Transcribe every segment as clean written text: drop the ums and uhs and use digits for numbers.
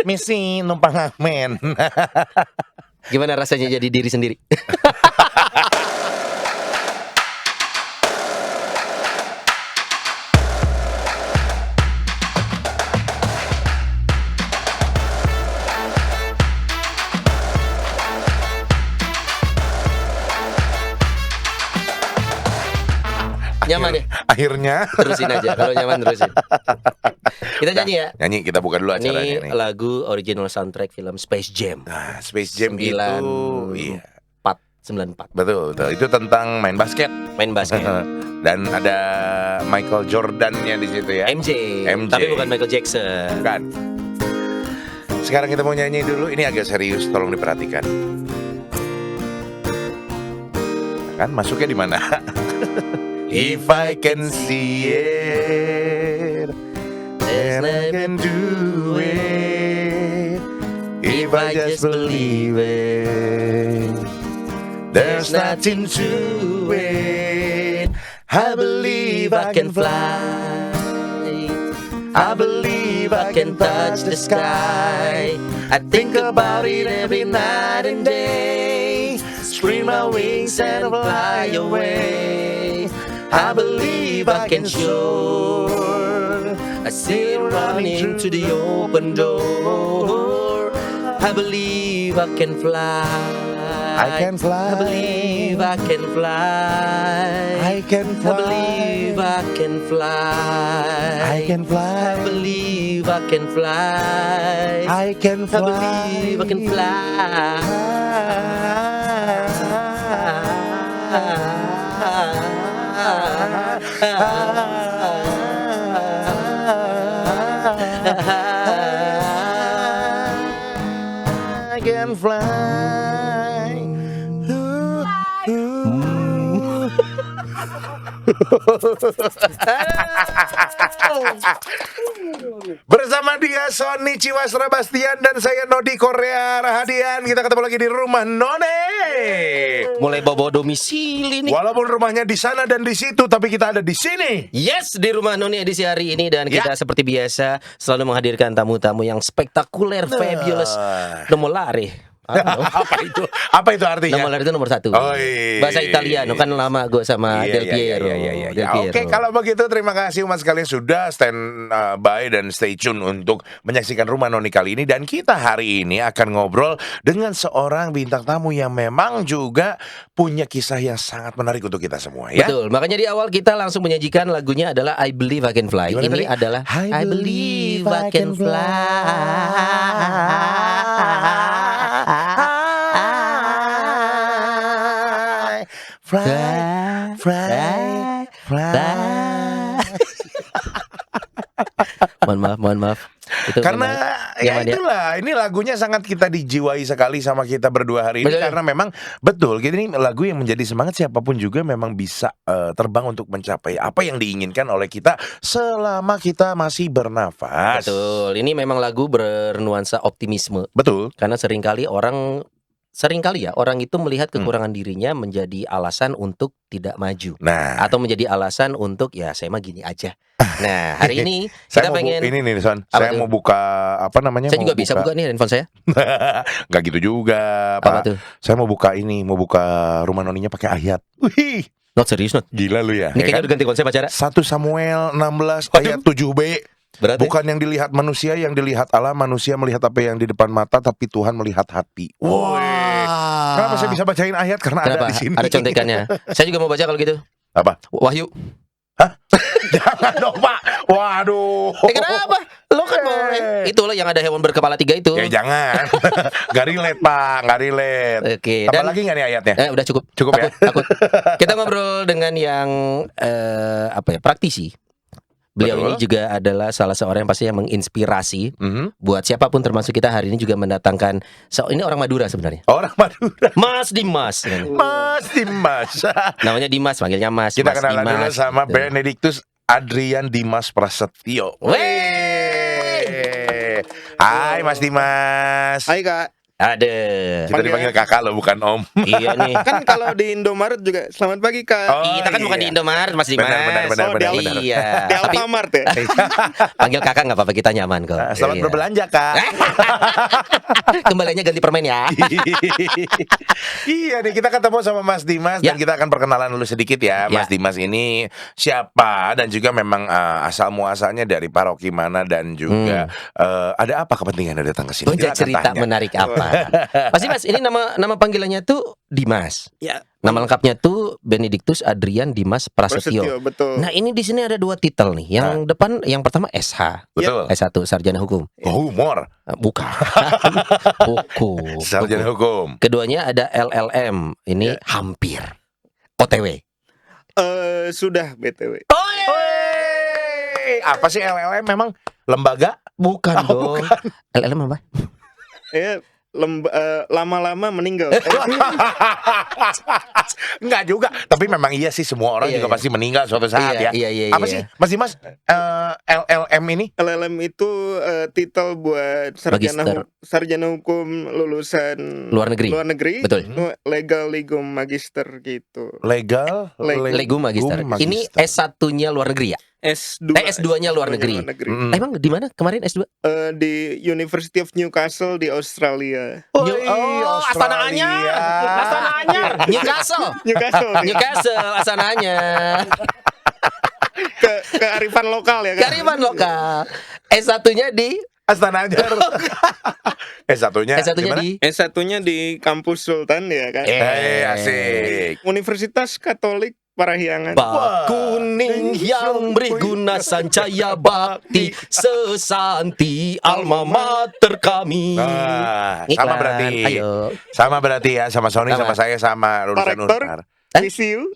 Misi numpang ngamen. Gimana rasanya jadi diri sendiri? Nyaman ya? Akhirnya Terusin aja, kalau nyaman terusin. Kita nyanyi ya? nyanyi, kita buka dulu acaranya Ini nih. lagu original soundtrack film Space Jam. Nah, Space Jam itu iya. 94. Betul. Itu tentang main basket. Main basket. Dan ada Michael Jordan-nya di situ ya. MJ. MJ. Tapi bukan Michael Jackson. Bukan. Sekarang kita mau nyanyi dulu. Ini agak serius, tolong diperhatikan. Kan masuknya di mana? If I can see it, then I can do it. If I just believe it, there's nothing to it. I believe I can fly. I believe I can touch the sky. I think about it every night and day. Spread my wings and fly away. I believe I can soar. I see it running to the open door. I believe I can fly. I can fly. I believe I can fly. I can fly. I believe I can fly. I can fly. I believe I can fly. I can I fly. believe I can I can fly. Bersama dia Sony Ciwastra Bastian dan saya Nodi Korea Rahadian. Kita ketemu lagi di rumah None. Mulai bawa domisili nih. Walaupun rumahnya di sana dan di situ, tapi kita ada di sini. Yes, di rumah Noni edisi hari ini. Dan kita seperti biasa selalu menghadirkan tamu-tamu yang spektakuler, fabulous. Nomor lari. Apa itu artinya? Nomor lari itu nomor 1. Oh, iya. Bahasa Italiano kan lama gue sama Del Piero. Del Piero. Oke, kalau begitu terima kasih umat sekalian sudah stand by dan stay tune untuk menyaksikan Rumah Noni kali ini. Dan kita hari ini akan ngobrol dengan seorang bintang tamu yang memang juga punya kisah yang sangat menarik untuk kita semua ya. Betul, makanya di awal kita langsung menyajikan lagunya adalah I Believe I Can Fly. Gimana Ini tadi? adalah I Believe I Can Fly. Mohon maaf. Itu Karena memang ya nyaman ya. itulah, ini lagunya sangat kita dijiwai sekali sama kita berdua hari ini. Betul. Karena memang betul, ini lagu yang menjadi semangat siapapun juga memang bisa terbang untuk mencapai apa yang diinginkan oleh kita selama kita masih bernafas. Betul, ini memang lagu bernuansa optimisme. Betul. Karena seringkali ya orang itu melihat kekurangan dirinya menjadi alasan untuk tidak maju. Nah, Atau menjadi alasan untuk ya saya mah gini aja. Nah, hari ini saya kita mau pengen ini nih Son, Apa saya tuh? mau buka apa namanya? saya mau juga bisa buka nih handphone saya. Nggak gitu juga, Apa Pak. tuh? Saya mau buka Rumah Noninya pakai ayat. Wih, Not serius, not. gila lu ya. Ini ya kayaknya kan? udah ganti konsep acara. 1 Samuel 16 Waduh. ayat 7b. Berarti Bukan yang dilihat manusia, yang dilihat Allah. Manusia melihat apa yang di depan mata, tapi Tuhan melihat hati. Woi. Kenapa saya bisa bacain ayat? Karena Kenapa? ada di sini. Ada contekannya. Saya juga mau baca kalau gitu. Apa? Wahyu. Jangan dong, Pak. Waduh. Kenapa? Lo kan boleh. Itulah yang ada hewan berkepala 3 itu. Ya jangan. Gak relate, Pak. Gak relate. Oke. Tambah Dan lagi gak nih ayatnya? udah cukup. Cukup ya? Takut. Kita ngobrol dengan yang praktisi. Beliau Betul. ini juga adalah salah seorang yang pasti yang menginspirasi Mhm. buat siapapun termasuk kita hari ini juga mendatangkan ini orang Madura sebenarnya. Orang Madura. Mas Dimas. Mas Dimas. Namanya Dimas, panggilnya Mas. Kita Mas kenalan dulu Dimas, sama gitu. Benedictus Adrian Dimas Prasetyo. Wey. Hai Mas Dimas. Hai Kak. Ada. Kita dipanggil kakak loh, bukan om. Iya nih. Kan kalau di Indomaret juga selamat pagi Kak. Oh, Kita kan bukan iya. di Indomaret, Mas Dimas. Benar. Iya. Di Tapi Alfamart ya. panggil kakak nggak apa-apa, kita nyaman kok. Selamat Iya. berbelanja kak. Kembaliannya ganti permen ya. Iya nih, kita ketemu sama Mas Dimas Ya. dan kita akan perkenalan dulu sedikit ya. Mas Dimas ini siapa dan juga memang asal muasalnya dari paroki mana dan juga ada apa kepentingan datang ke sini? Punya Kita akan cerita tanya. menarik apa? Mas Dimas, ini nama panggilannya tuh Dimas. Ya. Nama lengkapnya tuh Benedictus Adrian Dimas Prasetyo. Prasetyo, betul. Nah, ini di sini ada 2 titel nih. Yang depan, yang pertama SH. Betul. S1 Sarjana Hukum. Humor, Bukan. Hukum. sarjana hukum. Keduanya ada LLM. Ini hampir. OTW. Sudah BTW. Wey, apa sih LLM memang lembaga? Bukan dong. LLM apa? Ya, lama-lama meninggal. Enggak juga, tapi memang iya sih semua orang Iya, juga iya. pasti meninggal suatu saat ya. Iya. Apa sih Mas Dimas LLM ini? LLM itu titel buat Magister. sarjana hukum lulusan Luar negeri. Betul. Itu legal legum magister gitu. Legal, Legum Magister. Ini S1-nya luar negeri ya? S2. S2-nya luar negeri. Mm. Emang di mana kemarin S2? Di University of Newcastle di Australia. Oh, Astananya. Newcastle. Newcastle. nih. Newcastle asananya. Kearifan lokal ya kan. Kearifan lokal. S1-nya di Astana Anyar. S1-nya S1-nya di di S1-nya di kampus Sultan ya kan. asik. Universitas Katolik Parahyangan. Pak kuning yang beri guna sancaya bakti sesanti alma mater kami. Nah, sama Iklan. berarti. Ayo. Sama berarti ya, sama Sony Sama. sama saya sama Pak lulusan Rektor, Unpar. miss you.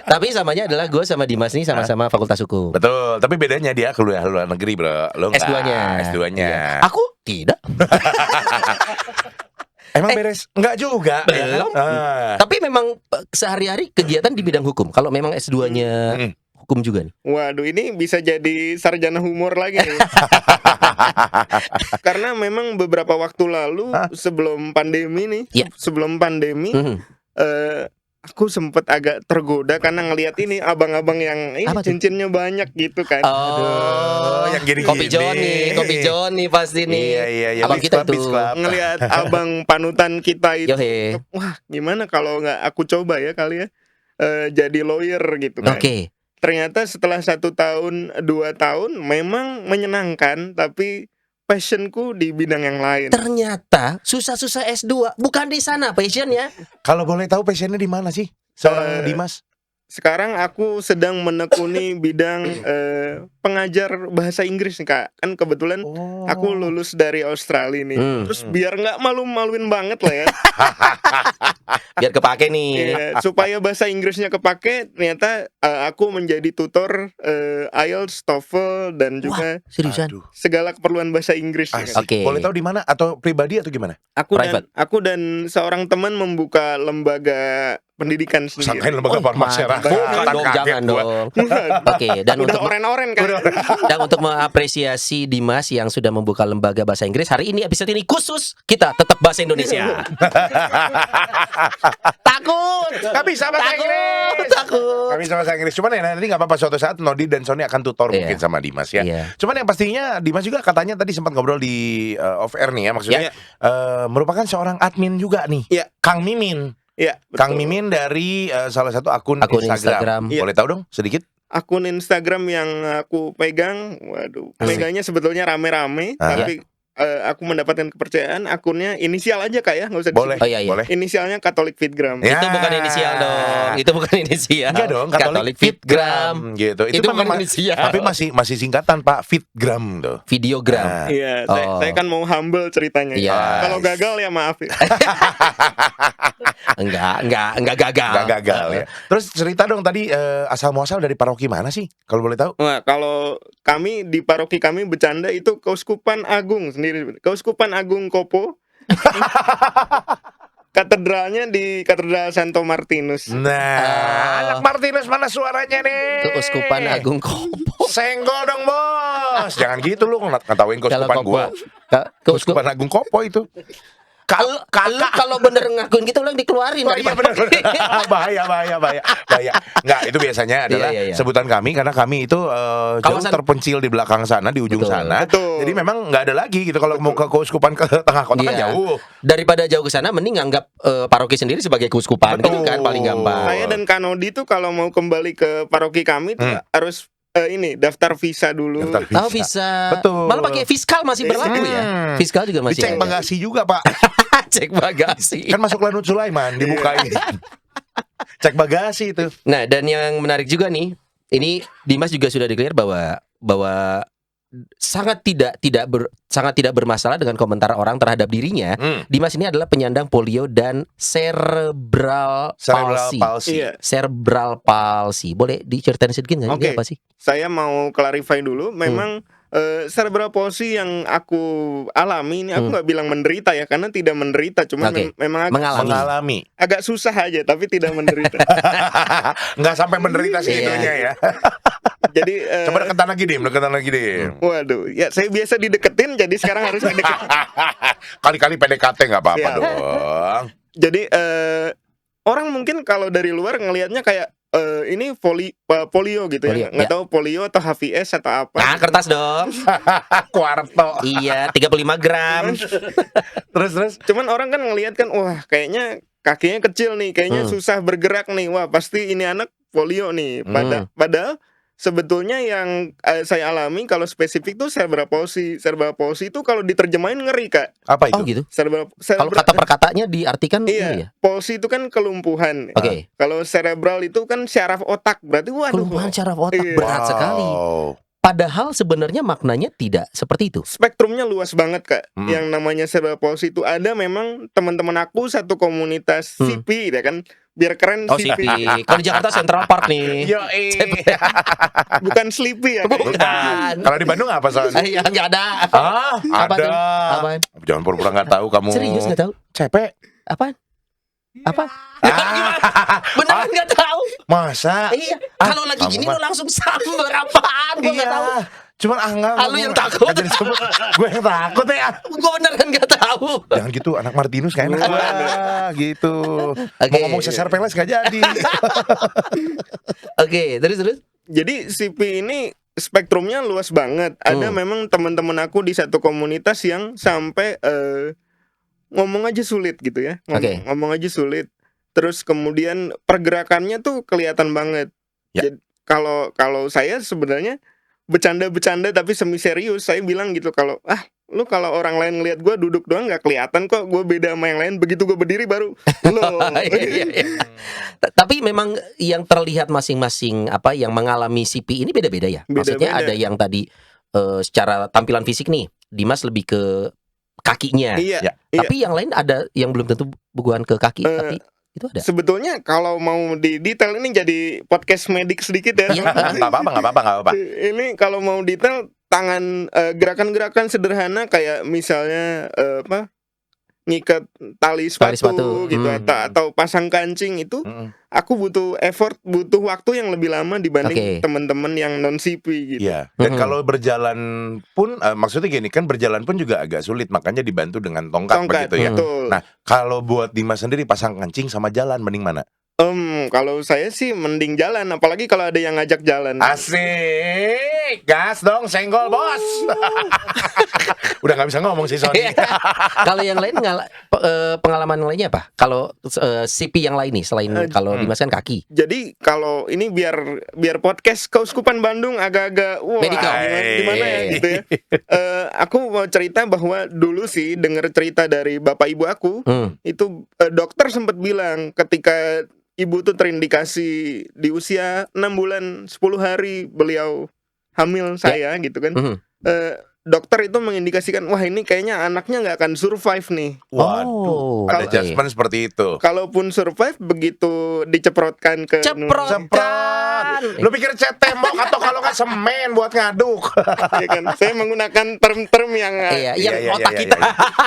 Tapi samanya adalah gue sama Dimas nih sama-sama Fakultas Hukum. Betul, tapi bedanya dia kuliah luar negeri, Bro. Lo enggak. S2-nya. S2-nya. Iya. Aku tidak. Emang beres? Enggak juga. Belum. Tapi memang sehari-hari kegiatan di bidang hukum. Kalau memang S2-nya hukum juga nih. Waduh, ini bisa jadi sarjana humor lagi nih. Karena memang beberapa waktu lalu sebelum pandemi nih, Ya. sebelum pandemi Mhm. aku sempet agak tergoda karena ngelihat ini abang-abang yang Apa tuh? cincinnya banyak gitu kan. Oh, yang gini-gini. Kopi Joni pasti nih. Iya. Abang Beach kita Club, Beach tuh. Club. Ngelihat abang panutan kita itu, Yohe. wah gimana kalau nggak aku coba ya kali ya jadi lawyer gitu kan. Oke. Ternyata setelah 1 tahun 2 tahun memang menyenangkan, tapi passionku di bidang yang lain. Ternyata susah-susah S2 bukan di sana passionnya. Kalau boleh tahu passionnya di mana sih? Seorang Dimas. Sekarang aku sedang menekuni bidang pengajar bahasa Inggris nih Kak. Kan kebetulan aku lulus dari Australia nih. Terus biar nggak malu-maluin banget lah ya. Biar kepake nih. Iya, supaya bahasa Inggrisnya kepake, ternyata aku menjadi tutor IELTS, TOEFL dan juga Seriusan? Aduh. segala keperluan bahasa Inggris. ya kan. Asik. Oke. Boleh tahu di mana atau pribadi atau gimana? Private. Aku dan seorang teman membuka lembaga pendidikan Sangkain sendiri. lembaga masyarakat. Bukan dong, Kaget jangan gua. dong. Oke, dan Udah untuk oren-oren kan. dan untuk mengapresiasi Dimas yang sudah membuka lembaga bahasa Inggris, hari ini episode ini khusus kita tetap bahasa Indonesia. Takut. Nggak bisa bahasa Inggris. Takut. Kami sama bahasa Inggris. Cuman ya nanti nggak apa-apa, suatu saat Nodi dan Sony akan tutor Iya. mungkin sama Dimas ya. Iya. Cuman yang pastinya Dimas juga katanya tadi sempat ngobrol di off air nih ya, maksudnya merupakan seorang admin juga nih. Iya. Kang Mimin. Iya, Kang betul. Mimin dari salah satu akun Instagram. Instagram. Boleh tahu dong sedikit? Akun Instagram yang aku pegang, waduh, Asik. pegangnya sebetulnya rame-rame, Ah. tapi aku mendapatkan kepercayaan. Akunnya inisial aja Kak ya, nggak usah Boleh. Oh, iya, iya. Boleh. Inisialnya Katolik Fitgram. Ya. Itu bukan inisial dong. Itu bukan inisial. Enggak dong, Katolik Fitgram gitu. Itu bukan memang- inisial. Tapi masih singkatan Pak, Fitgram tuh. Videogram. Nah. Iya, Oh. saya kan mau humble ceritanya. Iya. Kalau gagal ya maaf ya. Enggak gagal. Nggak gagal ya. Terus cerita dong tadi asal muasal dari paroki mana sih? Kalau boleh tahu? Wah, kalau kami di paroki kami bercanda itu Keuskupan Agung sendiri. Keuskupan Agung Kopo. Katedralnya di Katedral Santo Martinus. Nah, anak Martinus mana suaranya nih? Keuskupan Agung Kopo. Senggol dong bos. Jangan gitu lu ngatawain Kalau keuskupan Kopo, gua. Keuskupan Agung Kopo itu. Lu kalau bener ngakuin gitu ulang dikeluarin. Oh, iya benar. bahaya. Enggak, itu biasanya adalah Iya. sebutan kami karena kami itu jauh Kawasan- terpencil di belakang sana, di ujung Betul. sana. Betul. Jadi memang nggak ada lagi gitu kalau mau ke keuskupan ke tengah kota kan Iya. jauh. Daripada jauh ke sana mending anggap paroki sendiri sebagai keuskupan gitu Betul. kan paling gampang. Saya dan Kanodi tuh kalau mau kembali ke paroki kami tuh harus ini daftar visa dulu. Daftar Oh bisa. Betul. Malah pakai fiskal masih berlaku ya. Fiskal juga masih. Dicek ada. bagasi juga, Pak. Cek bagasi. Kan masuk Lanut Sulaiman dibukain. Cek bagasi itu. Nah, dan yang menarik juga nih, ini Dimas juga sudah declare bahwa sangat tidak bermasalah dengan komentar orang terhadap dirinya. Dimas ini adalah penyandang polio dan cerebral palsy. Iya. Cerebral palsy. Boleh diceritain sedikit nggak? Oke. Ini apa sih? Saya mau clarify dulu. Memang cerebral palsy yang aku alami ini aku nggak bilang menderita ya, karena tidak menderita, cuman Oke. memang Mengalami. agak susah aja, tapi tidak menderita. Nggak sampai menderita sih Iya. itunya ya. Jadi Coba deketan lagi, Dim. waduh, ya saya biasa dideketin, jadi sekarang harus dideketin. Kali-kali PDKT nggak apa-apa Iya. dong. Jadi orang mungkin kalau dari luar ngelihatnya kayak ini polio gitu Polio, ya, nggak ya. tahu polio atau HVS atau apa. Nah, kertas dong. Kuarto. Iya, 35 gram. Terus. Cuman orang kan ngelihat kan, wah kayaknya kakinya kecil nih, kayaknya susah bergerak nih, wah pasti ini anak polio nih. Padahal sebetulnya yang saya alami kalau spesifik tuh cerebral palsy. Cerebral palsy itu kalau diterjemahin ngeri, Kak. Apa itu? Oh gitu. Kalau Cerebral kata per katanya diartikan iya, ini ya. palsy itu kan kelumpuhan. Oke. Kalau cerebral itu kan syaraf otak. Berarti waduh. Kelumpuhan syaraf otak Iya. berat sekali. Wow. Padahal sebenarnya maknanya tidak seperti itu. Spektrumnya luas banget, Kak. Yang namanya cerebral palsy itu ada memang teman-teman aku satu komunitas CP ya kan. Biar keren Oh CP. CP. Kalau di Jakarta Central Park nih. Yo, Bukan sleepy ya. Kak. Bukan. Kalau di Bandung apa soalnya? Ya nggak ada. Ah, Apa ada. tuh? Apaan? Jangan pura-pura nggak tahu kamu. Serius nggak tahu? Cepet. Apaan? Apa? Ah, Beneran nggak tahu? masa? Iya. Kalau lagi kamu gini mah- lo langsung sambar apaan? Gue nggak tahu. Cuman enggak. Ah, lu yang takut. Gue yang takut ya. Gue beneran nggak tahu. Jangan gitu, anak Martinus kayak enak gua, gitu. Oke. Mau ngomong sesar peles gak jadi. Oke, terus. Jadi CP ini spektrumnya luas banget. Ada memang teman-teman aku di satu komunitas yang sampai ngomong aja sulit gitu ya. Oke. Ngomong aja sulit. Terus kemudian pergerakannya tuh kelihatan banget. Ya. Jadi kalau saya sebenarnya bercanda-bercanda tapi semi serius, saya bilang gitu kalau lu kalau orang lain ngelihat gue duduk doang nggak kelihatan kok gue beda sama yang lain, begitu gue berdiri baru lo. Iya. Tapi memang yang terlihat masing-masing apa yang mengalami CP ini beda-beda ya. Maksudnya Beda-beda. ada yang tadi secara tampilan fisik nih, Dimas lebih ke kakinya. Iya, Ya. iya. Tapi yang lain ada yang belum tentu bukan ke kaki, tapi itu ada. Sebetulnya kalau mau di detail ini jadi podcast medik sedikit ya. Iya. Nggak apa-apa. Ini kalau mau detail tangan gerakan-gerakan sederhana kayak misalnya ngikat tali sepatu, gitu atau pasang kancing itu aku butuh effort, butuh waktu yang lebih lama dibanding teman-teman yang non CP gitu. Iya. Dan kalau berjalan pun maksudnya gini kan berjalan pun juga agak sulit, makanya dibantu dengan tongkat begitu ya. Betul. Nah, kalau buat Dimas sendiri pasang kancing sama jalan mending mana? Kalau saya sih mending jalan, apalagi kalau ada yang ngajak jalan. Asik, gas dong, senggol bos. Udah nggak bisa ngomong sih Sony. Kalau yang lain pengalaman lainnya apa? Kalau CP yang lain nih selain kalau Dimas kan kaki. Jadi kalau ini biar podcast Keuskupan Bandung agak-agak Medical. gimana ya gitu ya. Aku mau cerita bahwa dulu sih dengar cerita dari bapak ibu aku itu dokter sempat bilang ketika ibu tuh terindikasi di usia 6 bulan 10 hari beliau hamil saya gitu kan. Dokter itu mengindikasikan wah ini kayaknya anaknya nggak akan survive nih. Oh, Ada oke. judgement seperti itu. Kalaupun survive begitu diceprotkan ke Ceprotkan. Lu pikir cat tembok atau kalau nggak semen buat ngaduk? ya kan? Saya menggunakan term-term yang Iya, yang Iya, otak iya, kita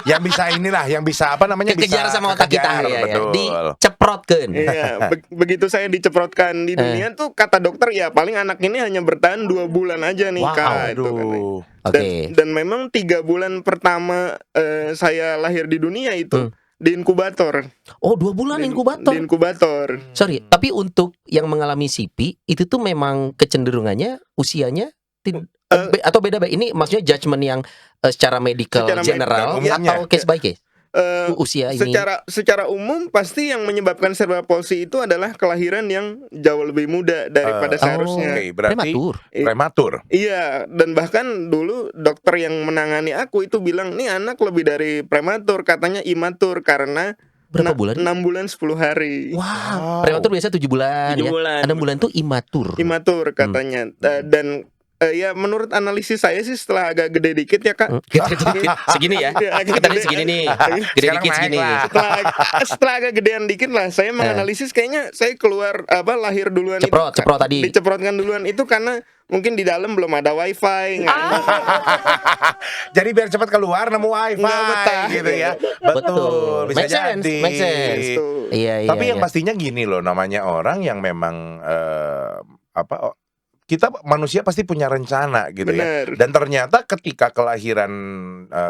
yang bisa inilah, yang bisa apa namanya? kekejar bisa sama otak kita kekejar, ya, betul. diceprotkan. Iya, begitu saya diceprotkan di dunia tuh kata dokter ya paling anak ini hanya bertahan 2 bulan aja nih Wow, Kak. Itu kan. Aduh. Oke. Dan memang 3 bulan pertama saya lahir di dunia itu di inkubator. Oh, 2 bulan inkubator. Di inkubator. Sorry, tapi untuk yang mengalami CP itu tuh memang kecenderungannya usianya atau beda. Ini maksudnya judgement yang secara medical Secara general umumnya. atau case by case? Eh, Usia ini. secara umum pasti yang menyebabkan cerebral palsy itu adalah kelahiran yang jauh lebih muda daripada seharusnya. Oke, berarti prematur. Iya, dan bahkan dulu dokter yang menangani aku itu bilang, nih anak lebih dari prematur, katanya imatur karena Berapa bulan? 6 bulan 10 hari. Wow. Prematur biasa 7 bulan 7 ya. bulan. 6 bulan tuh imatur. Imatur katanya. Dan ya menurut analisis saya sih setelah agak gede dikit ya Kak. Segini ya. Ya, agak Kita tadi gede. segini nih. Gede Sekarang dikit naik segini. lah. Setelah agak gedean dikit lah, saya menganalisis kayaknya saya keluar lahir duluan Ceprot tadi. diceprotkan duluan itu karena mungkin di dalam belum ada wifi. Jadi biar cepat keluar nemu wifi Nggak betah. gitu ya. Betul. Bisa Make sense, jadi. make sense. Tuh. Iya. Tapi yang pastinya gini loh, namanya orang yang memang kita manusia pasti punya rencana gitu ya. Bener. Dan ternyata ketika kelahiran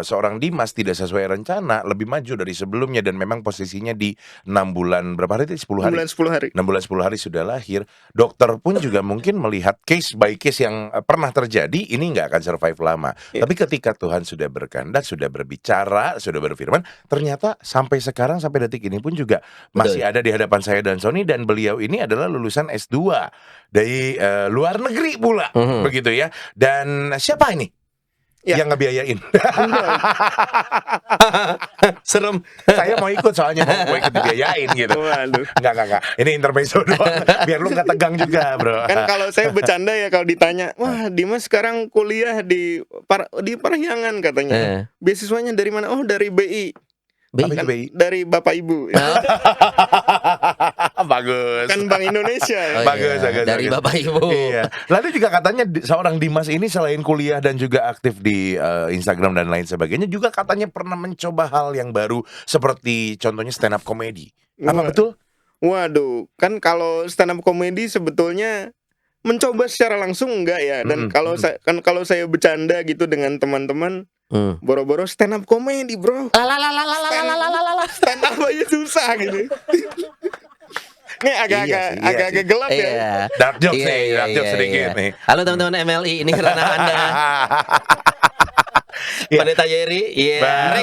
seorang Dimas tidak sesuai rencana, lebih maju dari sebelumnya dan memang posisinya di 6 bulan berapa hari itu? 10 hari. 10 hari. 6 bulan 10 hari sudah lahir. Dokter pun juga mungkin melihat case by case yang pernah terjadi, ini nggak akan survive lama. Tapi ketika Tuhan sudah berkehendak, sudah berbicara, sudah berfirman, ternyata sampai sekarang, sampai detik ini pun juga masih ada di hadapan saya dan Sony. Dan beliau ini adalah lulusan S2 dari luar negeri pula, begitu ya. Dan siapa ini yang ngebiayain? serem. Saya mau ikut soalnya mau ikut dibiayain gitu. Waduh. Enggak. Ini intermezzo doang. Biar lu gak tegang juga, bro. Kan kalau saya bercanda ya kalau ditanya, wah Dimas sekarang kuliah di Parahyangan katanya. Beasiswanya dari mana? Oh dari BI. Kan BI. Dari Bapak Ibu. Bagus. Kan Bank Indonesia. Bagus. Dari Bapak Ibu. Iya. Lalu juga katanya seorang Dimas ini selain kuliah dan juga aktif di Instagram dan lain sebagainya, juga katanya pernah mencoba hal yang baru seperti contohnya stand up comedy. Apa betul? Waduh, kan kalau stand up comedy sebetulnya mencoba secara langsung enggak ya. Dan kalau saya bercanda gitu dengan teman-teman, boro-boro stand up comedy, bro. Stand up aja susah gitu. Ini agak-agak gelap ya. Dark jokes nih, dark jokes sedikit nih. Halo teman-teman MLI, ini ranah Anda. Pendeta Yeri,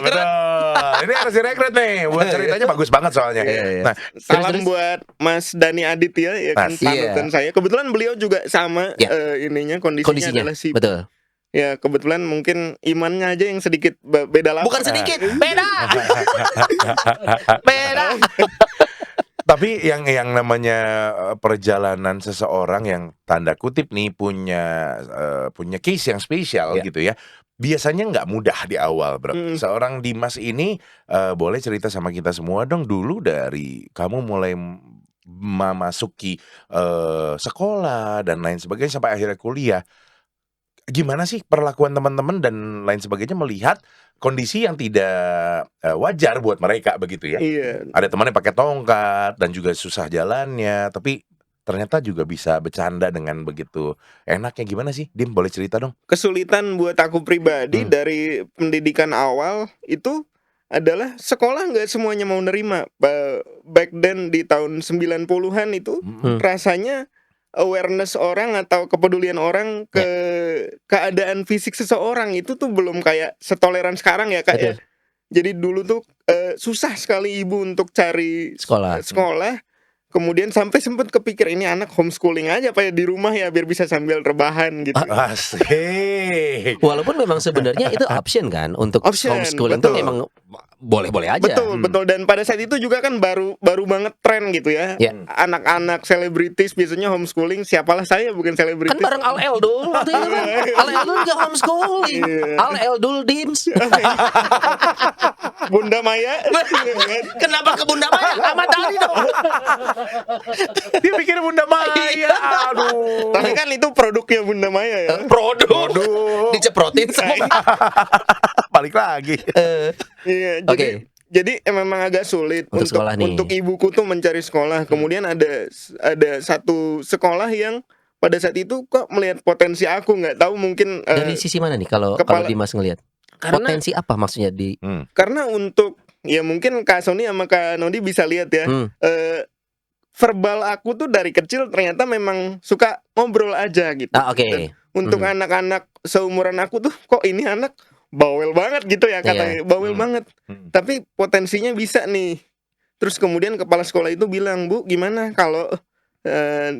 betul. Ini harus direkrut nih. Buat ceritanya bagus banget soalnya. Nah, salam buat Mas Dani Aditya ya kan, panutan saya. Kebetulan beliau juga sama ininya kondisinya adalah si. Betul. Ya kebetulan mungkin imannya aja yang sedikit beda lah. Bukan sedikit, beda. Beda. Tapi yang namanya perjalanan seseorang yang tanda kutip nih punya case yang spesial gitu ya, biasanya nggak mudah di awal, bro. Seorang Dimas ini boleh cerita sama kita semua dong dulu dari kamu mulai memasuki sekolah dan lain sebagainya sampai akhirnya kuliah. Gimana sih perlakuan teman-teman dan lain sebagainya melihat kondisi yang tidak wajar buat mereka begitu ya? Iya. Ada temannya pakai tongkat dan juga susah jalannya, tapi ternyata juga bisa bercanda dengan begitu enaknya. Gimana sih, Dim? Boleh cerita dong? Kesulitan buat aku pribadi dari pendidikan awal itu adalah sekolah nggak semuanya mau nerima. Back then di tahun 90-an itu rasanya awareness orang atau kepedulian orang ke keadaan fisik seseorang itu tuh belum kayak setoleran sekarang ya Kak ya. Jadi dulu tuh susah sekali ibu untuk cari sekolah. Kemudian sampai sempat kepikir ini anak homeschooling aja apa ya di rumah ya biar bisa sambil rebahan gitu. Asik. Walaupun memang sebenarnya itu option kan untuk homeschooling itu memang boleh-boleh aja. Betul. Dan pada saat itu juga kan baru banget tren gitu ya. Anak-anak selebritis biasanya homeschooling. Siapalah saya bukan selebritis. Kan bareng Al Eldul waktu itu kan. Al Eldul juga homeschooling. Al Eldul Dims. Bunda Maya. Kenapa ke Bunda Maya? Ahmad Dhani dong. Dia pikir Bunda Maya. Aduh. Tapi kan itu produknya Bunda Maya ya. Produk. Diceprotin sama. Balik lagi. Iya, jadi memang agak sulit untuk ibuku tuh mencari sekolah. Kemudian ada satu sekolah yang pada saat itu kok melihat potensi aku, nggak tahu mungkin Dari sisi mana nih kalau kepala- Dimas ngelihat? karena Potensi apa maksudnya di karena untuk ya mungkin Kak Sony sama Kak Nodi bisa lihat ya. Hmm. Verbal aku tuh dari kecil ternyata memang suka ngobrol aja gitu. Oke. Dan untuk anak-anak seumuran aku tuh kok ini anak bawel banget gitu ya katanya, bawel banget. Tapi potensinya bisa nih. Terus kemudian kepala sekolah itu bilang, "Bu, gimana kalau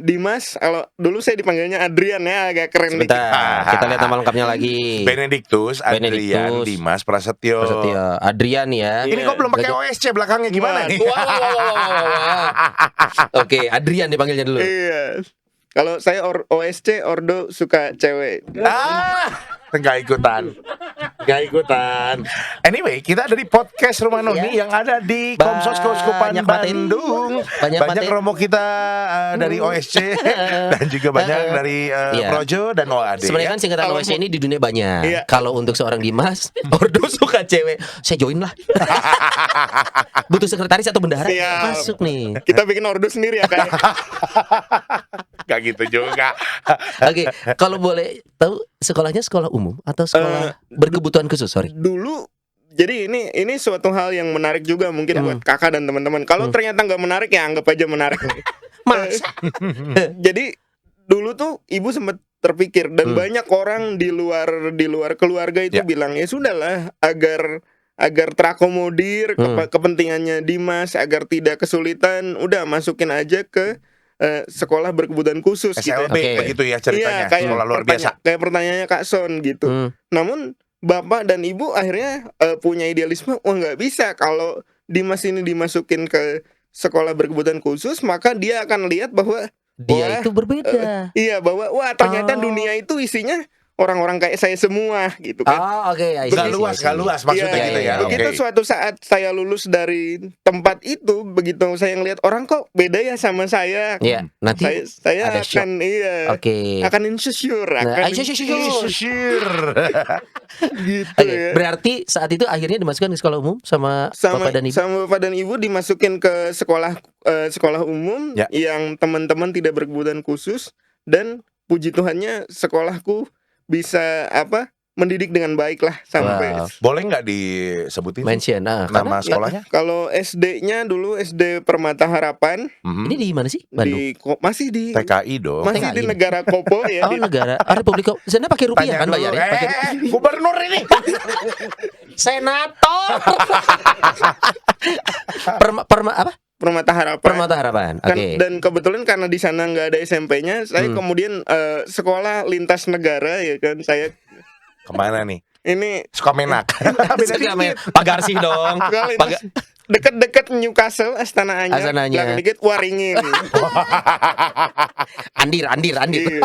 Dimas, kalau dulu saya dipanggilnya Adrian ya, agak keren dikit. Sebentar, kita lihat nama lengkapnya lagi. Benedictus, Adrian, Benedictus, Dimas Prasetyo. Adrian ya. Ini kok belum pakai OSC belakangnya gimana nih? Oke, Adrian dipanggilnya dulu. Iya. Kalau saya OSC, Ordo suka cewek. Nggak ikutan. Anyway, kita ada di podcast Rumah Noni yang ada di Komsos Keuskupan Banyak materi. Bandung. Banyak materi. romo kita dari OSC dan juga banyak dari Projo dan OAD. Sebenarnya kan singkatan Kalau OSC ini di dunia banyak. Iya. Kalau untuk seorang Dimas, Ordo suka cewek, saya join lah. Butuh sekretaris atau bendahara? Siap. Masuk nih. Kita bikin Ordo sendiri ya kayak. Gak gitu juga. Oke, kalau boleh tahu sekolahnya sekolah umum atau sekolah berkebutuhan khusus? Sorry. Dulu jadi ini suatu hal yang menarik juga mungkin buat kakak dan teman-teman. Kalau ternyata nggak menarik ya anggap aja menarik. Masa? Jadi dulu tuh ibu sempat terpikir dan banyak orang di luar keluarga itu bilang ya sudahlah agar terakomodir kepentingannya Dimas, agar tidak kesulitan, udah masukin aja ke sekolah berkebutuhan khusus gitu. SLB Oke. begitu ya ceritanya. Iya, kayak Sekolah luar biasa. kayak pertanyaannya Kak Son gitu. Namun bapak dan ibu akhirnya punya idealisme, wah nggak bisa kalau Dimas ini dimasukin ke sekolah berkebutuhan khusus, maka dia akan lihat bahwa Dia itu berbeda. iya bahwa wah ternyata dunia itu isinya orang-orang kayak saya semua gitu kan. Oke, Gak luas maksudnya Iya, gitu ya. Begitu Oke. suatu saat saya lulus dari tempat itu, begitu saya ngelihat orang kok beda ya sama saya. Iya, nanti saya ada shock. akan Oke. akan insecure, Nah, akan gitu Oke, ya. berarti saat itu akhirnya dimasukkan ke sekolah umum sama Bapak dan Ibu. Sama Bapak dan Ibu dimasukin ke sekolah umum yang teman-teman tidak berkebutuhan khusus, dan puji Tuhannya sekolahku bisa mendidik dengan baik lah sampai. Wow. Boleh nggak disebutin Mention. Nah, nama sekolahnya? Kalau SD-nya dulu SD Permata Harapan ini di mana sih? Bandung. masih di TKI dong. masih di TKI. negara Kopo ya. Oh, negara. Republik sana pakai rupiah kan bayarnya? Pakai Gubernur ini. Senator. Permata Harapan. Permata Harapan. Kan, Oke. dan kebetulan karena di sana nggak ada SMP-nya, saya kemudian sekolah lintas negara ya kan. Saya Kemana nih? ini Sukamenak. Pagar sih dong. sekolah lintas dekat-dekat Newcastle, Astana Anyar, Astananya. belakang dikit Waringin. Andir. Iya.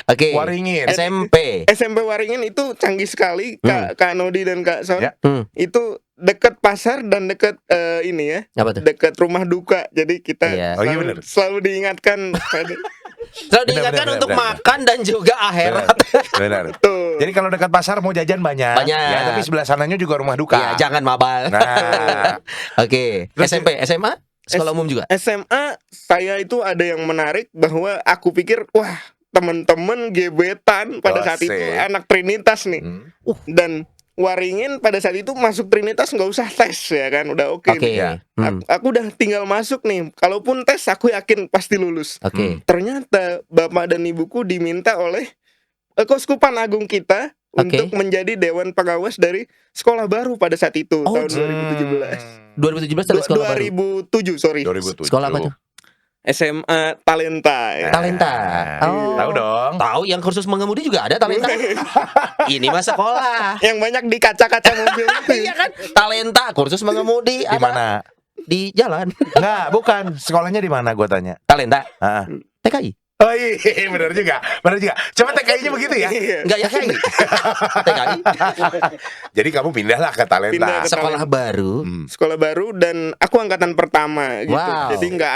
Oke. Waringin. SMP. SMP Waringin itu canggih sekali, Kak Nodi dan Kak Son. Ya. Itu dekat pasar dan dekat ini ya, Apa tuh? dekat rumah duka. Jadi kita Iya. Oh, iya bener. selalu diingatkan Selalu diingatkan benar, untuk benar. makan dan juga akhirat. Benar. tuh. Jadi kalau dekat pasar mau jajan banyak. Banyak. Ya, tapi sebelah sananya juga rumah duka. Iya, jangan mabal. Nah, Oke. Terus- SMP, SMA, sekolah umum juga. SMA saya itu ada yang menarik bahwa aku pikir wah teman-teman gebetan pada saat itu Asik. anak Trinitas nih. Dan Waringin pada saat itu masuk Trinitas nggak usah tes ya kan, udah oke. Oke. ya. Aku udah tinggal masuk nih. Kalaupun tes aku yakin pasti lulus. Oke. Ternyata bapak dan ibuku diminta oleh Keuskupan Agung kita Oke. untuk menjadi dewan pengawas dari sekolah baru pada saat itu Oh, tahun 2017. 2017 ada sekolah baru. 2007 sorry. 2007. Sekolah apa tuh? SMA Talenta. ya. Talenta. Oh. Tahu dong. Tahu yang kursus mengemudi juga ada talenta. Ini mah sekolah. Yang banyak di kaca-kaca mobil. Iya kan? Talenta kursus mengemudi Di ada mana? di jalan. Enggak, bukan. Sekolahnya di mana gua tanya. Talenta. Ah. TKI. Oh iya, benar juga. Benar juga. Coba TKI-nya begitu ya. Iya. Enggak yakin. TKI. Jadi kamu pindahlah ke Talenta. Pindah ke- Sekolah baru. Sekolah baru dan aku angkatan pertama gitu. Wow. Jadi nggak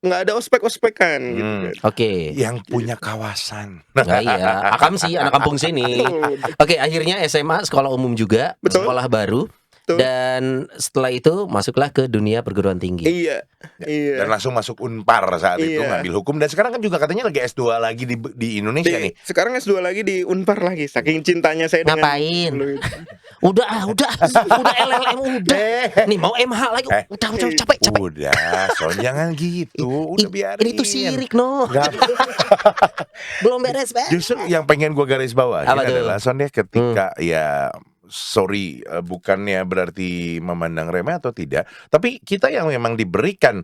ada ospek-ospekan gitu. kan. Oke. Yang punya kawasan. Nah, iya, Akam sih anak kampung sini. Tuh. Oke, akhirnya SMA sekolah umum juga, Betul. sekolah baru. gitu. Dan setelah itu masuklah ke dunia perguruan tinggi. Iya. Dan langsung masuk Unpar saat itu Iya. ngambil hukum. Dan sekarang kan juga katanya lagi S2 lagi di Indonesia nih. Sekarang S2 lagi di Unpar lagi. Saking cintanya saya dengan Ngapain? dulu itu. Udah LLM udah. Nih mau MH lagi. Udah capek. Udah, Son jangan gitu. Udah biarin. Ini tuh sirik no. Nggak- Belum beres. Justru yang pengen gue garis bawah Apa tuh? adalah Son ya ketika ya sorry bukannya berarti memandang remeh atau tidak, tapi kita yang memang diberikan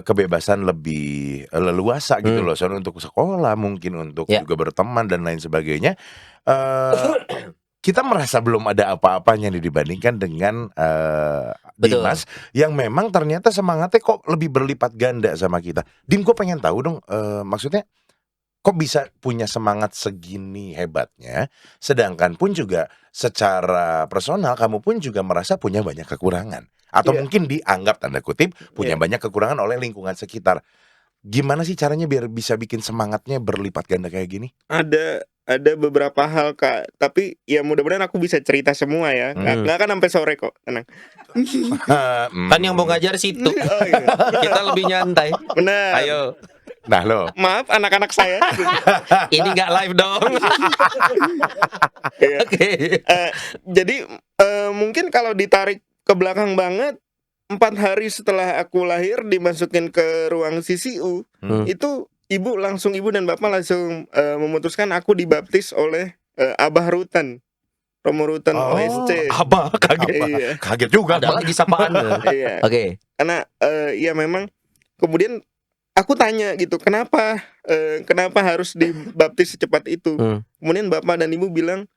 kebebasan lebih leluasa gitu loh Son, untuk sekolah mungkin untuk Ya. juga berteman dan lain sebagainya. Kita merasa belum ada apa-apanya nih dibandingkan dengan Betul. Dimas yang memang ternyata semangatnya kok lebih berlipat ganda sama kita. Dim, gue pengen tahu dong, maksudnya kok bisa punya semangat segini hebatnya, sedangkan pun juga secara personal kamu pun juga merasa punya banyak kekurangan, atau Iya. mungkin dianggap tanda kutip punya Iya. banyak kekurangan oleh lingkungan sekitar. Gimana sih caranya biar bisa bikin semangatnya berlipat ganda kayak gini? Ada beberapa hal Kak, tapi ya mudah-mudahan aku bisa cerita semua ya. Nggak kan sampai sore kok, tenang. Kan yang mau ngajar situ. Oh, iya. Kita lebih nyantai. Benar. Ayo. Nah lo, Maaf anak-anak saya. Ini nggak live dong. Iya. Oke. Jadi mungkin kalau ditarik ke belakang banget, 4 hari setelah aku lahir dimasukin ke ruang CCU, itu ibu dan bapak langsung memutuskan aku dibaptis oleh Abah Rutan, Romo Rutan OSC. Apa kaget? Iya. kaget juga. Ada lagi sapaan. Iya. Oke. Karena ya memang kemudian aku tanya gitu, kenapa harus dibaptis secepat itu? Kemudian bapak dan ibu bilang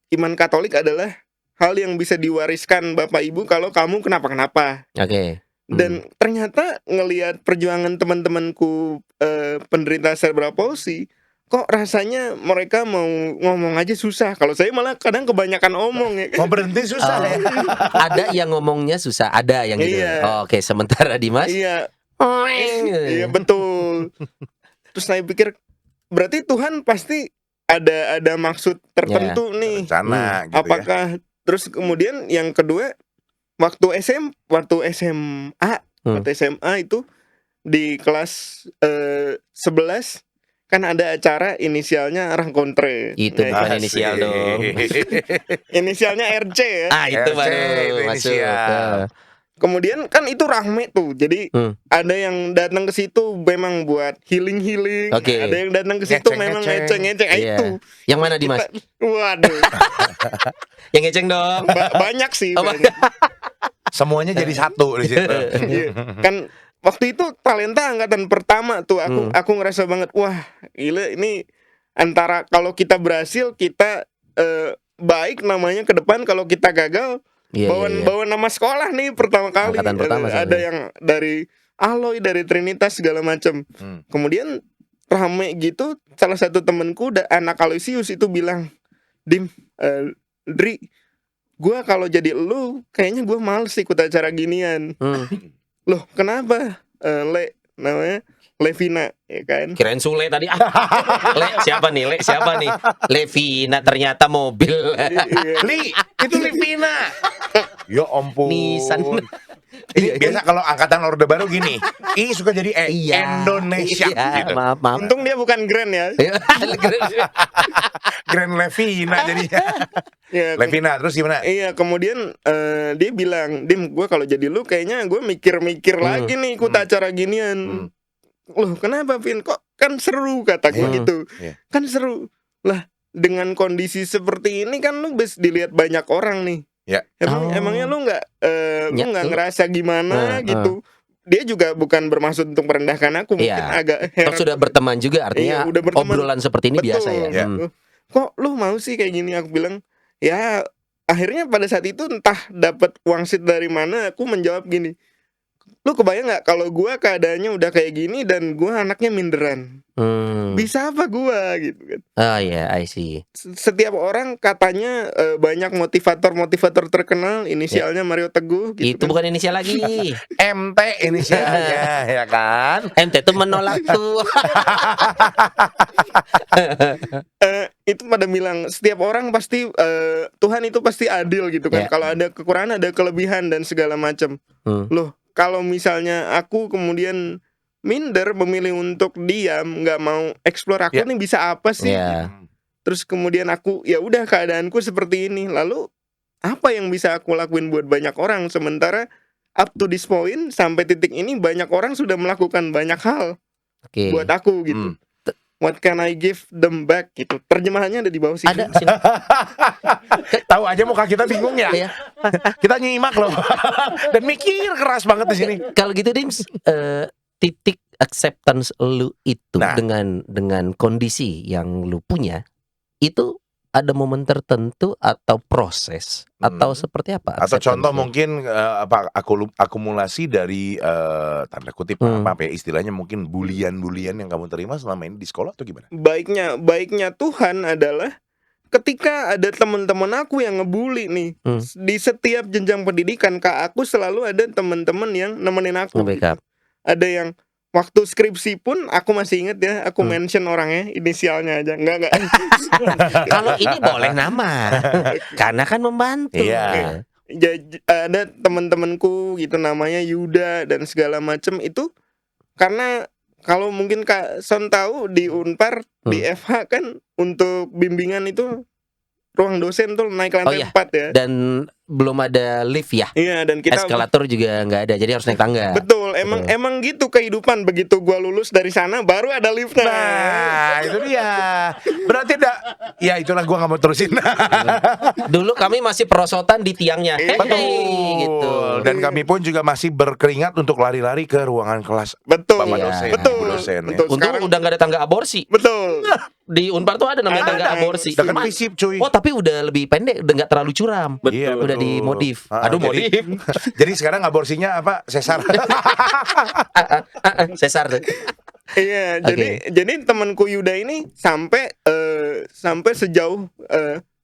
iman Katolik adalah hal yang bisa diwariskan bapak ibu kalau kamu kenapa-kenapa. Oke. Dan ternyata ngelihat perjuangan teman-temanku penderita cerebral palsy, kok rasanya mereka mau ngomong aja susah. Kalau saya malah kadang kebanyakan omong ya. Mau berhenti susah ya. Ada yang ngomongnya susah, ada yang gitu. Iya. Oh, oke, sementara Dimas. Iya. Iya betul. Terus saya pikir berarti Tuhan pasti ada maksud tertentu nih. Rencana gitu ya. Apakah terus kemudian yang kedua waktu SMA itu di kelas 11 kan ada acara inisialnya Rangkontre. Itu Nah, bukan inisial dong. inisialnya RC ya. Ah, itu RC, baru itu masuk. inisial. Kemudian kan itu rame tuh. Jadi ada yang datang ke situ memang buat healing. Oke. Ada yang datang ke situ memang ngeceng-ngeceng. Iya. Itu. Yang mana Dimas? Waduh. Yang ngeceng dong. Banyak sih. Oh, banyak. Semuanya jadi satu di situ. Iya. Kan waktu itu talenta angkatan pertama tuh aku ngerasa banget, wah gila ini antara kalau kita berhasil kita baik namanya ke depan, kalau kita gagal bawa nama sekolah nih pertama kali. Angkatan pertama Ada yang dari Aloy, dari Trinitas segala macam. Kemudian rame gitu, salah satu temenku anak Aloysius itu bilang, Dim, Dri, gua kalau jadi lu kayaknya gua males ikut acara ginian. Loh kenapa? Le namanya Levina ya kan. Kirain Sule tadi. Le siapa nih? Levina ternyata mobil. Li, itu Livina. Ya ampun. Nissan. Ini biasa kalau angkatan Orde Baru gini. Ih suka jadi Indonesia gitu. Maaf. Untung dia bukan Grand ya. Grand Levina jadinya. Ya, Levina terus gimana? iya, kemudian dia bilang, Dim, gue kalau jadi lu kayaknya gue mikir-mikir lagi nih ikut acara ginian. Loh kenapa Vin? Kok kan seru kataku gitu. Kan seru. Lah dengan kondisi seperti ini kan lu bisa dilihat banyak orang nih. Ya. Emangnya lu nggak ngerasa gimana gitu? Dia juga bukan bermaksud untuk merendahkan aku, mungkin agak heran. Sudah berteman juga artinya Iya, udah berteman. obrolan seperti ini biasa ya. Kok lu mau sih kayak gini? Aku bilang, ya akhirnya pada saat itu entah dapat wangsit dari mana, aku menjawab gini, lu kebayang nggak kalau gua keadaannya udah kayak gini dan gua anaknya minderan, bisa apa gua gitu kan? Oh ya, I see. Setiap orang katanya banyak motivator terkenal, inisialnya Mario Teguh. Gitu Itu kan. bukan inisial lagi. MT inisialnya ya kan? MT itu menolak tuh. itu pada bilang setiap orang pasti Tuhan itu pasti adil gitu kan. Ya. Kalau ada kekurangan ada kelebihan dan segala macam. Loh, kalau misalnya aku kemudian minder memilih untuk diam, nggak mau explore aku Ya. nih bisa apa sih? Ya. Terus kemudian aku ya udah keadaanku seperti ini. Lalu apa yang bisa aku lakuin buat banyak orang sementara up to this point sampai titik ini banyak orang sudah melakukan banyak hal Oke. buat aku gitu. What can I give them back gitu. Terjemahannya ada di bawah sini. Ada sini. Tahu aja muka kita bingung ya. Ya. Kita nyimak loh. Dan mikir keras banget di sini. Kalau gitu Dims, titik acceptance lu itu Nah. dengan kondisi yang lu punya itu ada momen tertentu atau proses atau seperti apa? Atau acceptance contoh lu? mungkin akumulasi dari tanda kutip apa ya istilahnya mungkin bulian-bulian yang kamu terima selama ini di sekolah atau gimana? Baiknya Tuhan adalah ketika ada teman-teman aku yang ngebully nih di setiap jenjang pendidikan, aku selalu ada teman-teman yang nemenin aku. Nge-backup. Ada yang waktu skripsi pun aku masih inget ya, aku mention orangnya, inisialnya aja. Enggak. Kalau ini boleh nama, karena kan membantu. Iya. Ada teman-temanku gitu namanya Yuda dan segala macem itu karena kalau mungkin Kak Son tahu di Unpar di FH kan untuk bimbingan itu ruang dosen tuh naik lantai 4 ya. Dan belum ada lift ya. Iya, dan kita Eskalator juga nggak ada, jadi harus naik tangga. Betul, emang gitu kehidupan. Begitu gua lulus dari sana baru ada liftnya. Nah, itu dia. Berarti ya itulah gua nggak mau terusin. Dulu kami masih perosotan di tiangnya. Betul. Gitu. Dan kami pun juga masih berkeringat untuk lari-lari ke ruangan kelas. Betul. Bapak Iya. dosen, Betul. Bu dosen. Ya. Betul. Untung Sekarang- udah nggak ada tangga aborsi. Betul. Di Unpar tuh ada namanya tangga Ada. aborsi. Udah kan visip cuy. Oh, tapi udah lebih pendek, udah nggak terlalu curam. Iya, Udah betul. dimodif. Jadi- Modif. Jadi sekarang aborsinya apa? Sesar. Sesar tuh. Iya, jadi temanku Yuda ini sampai sejauh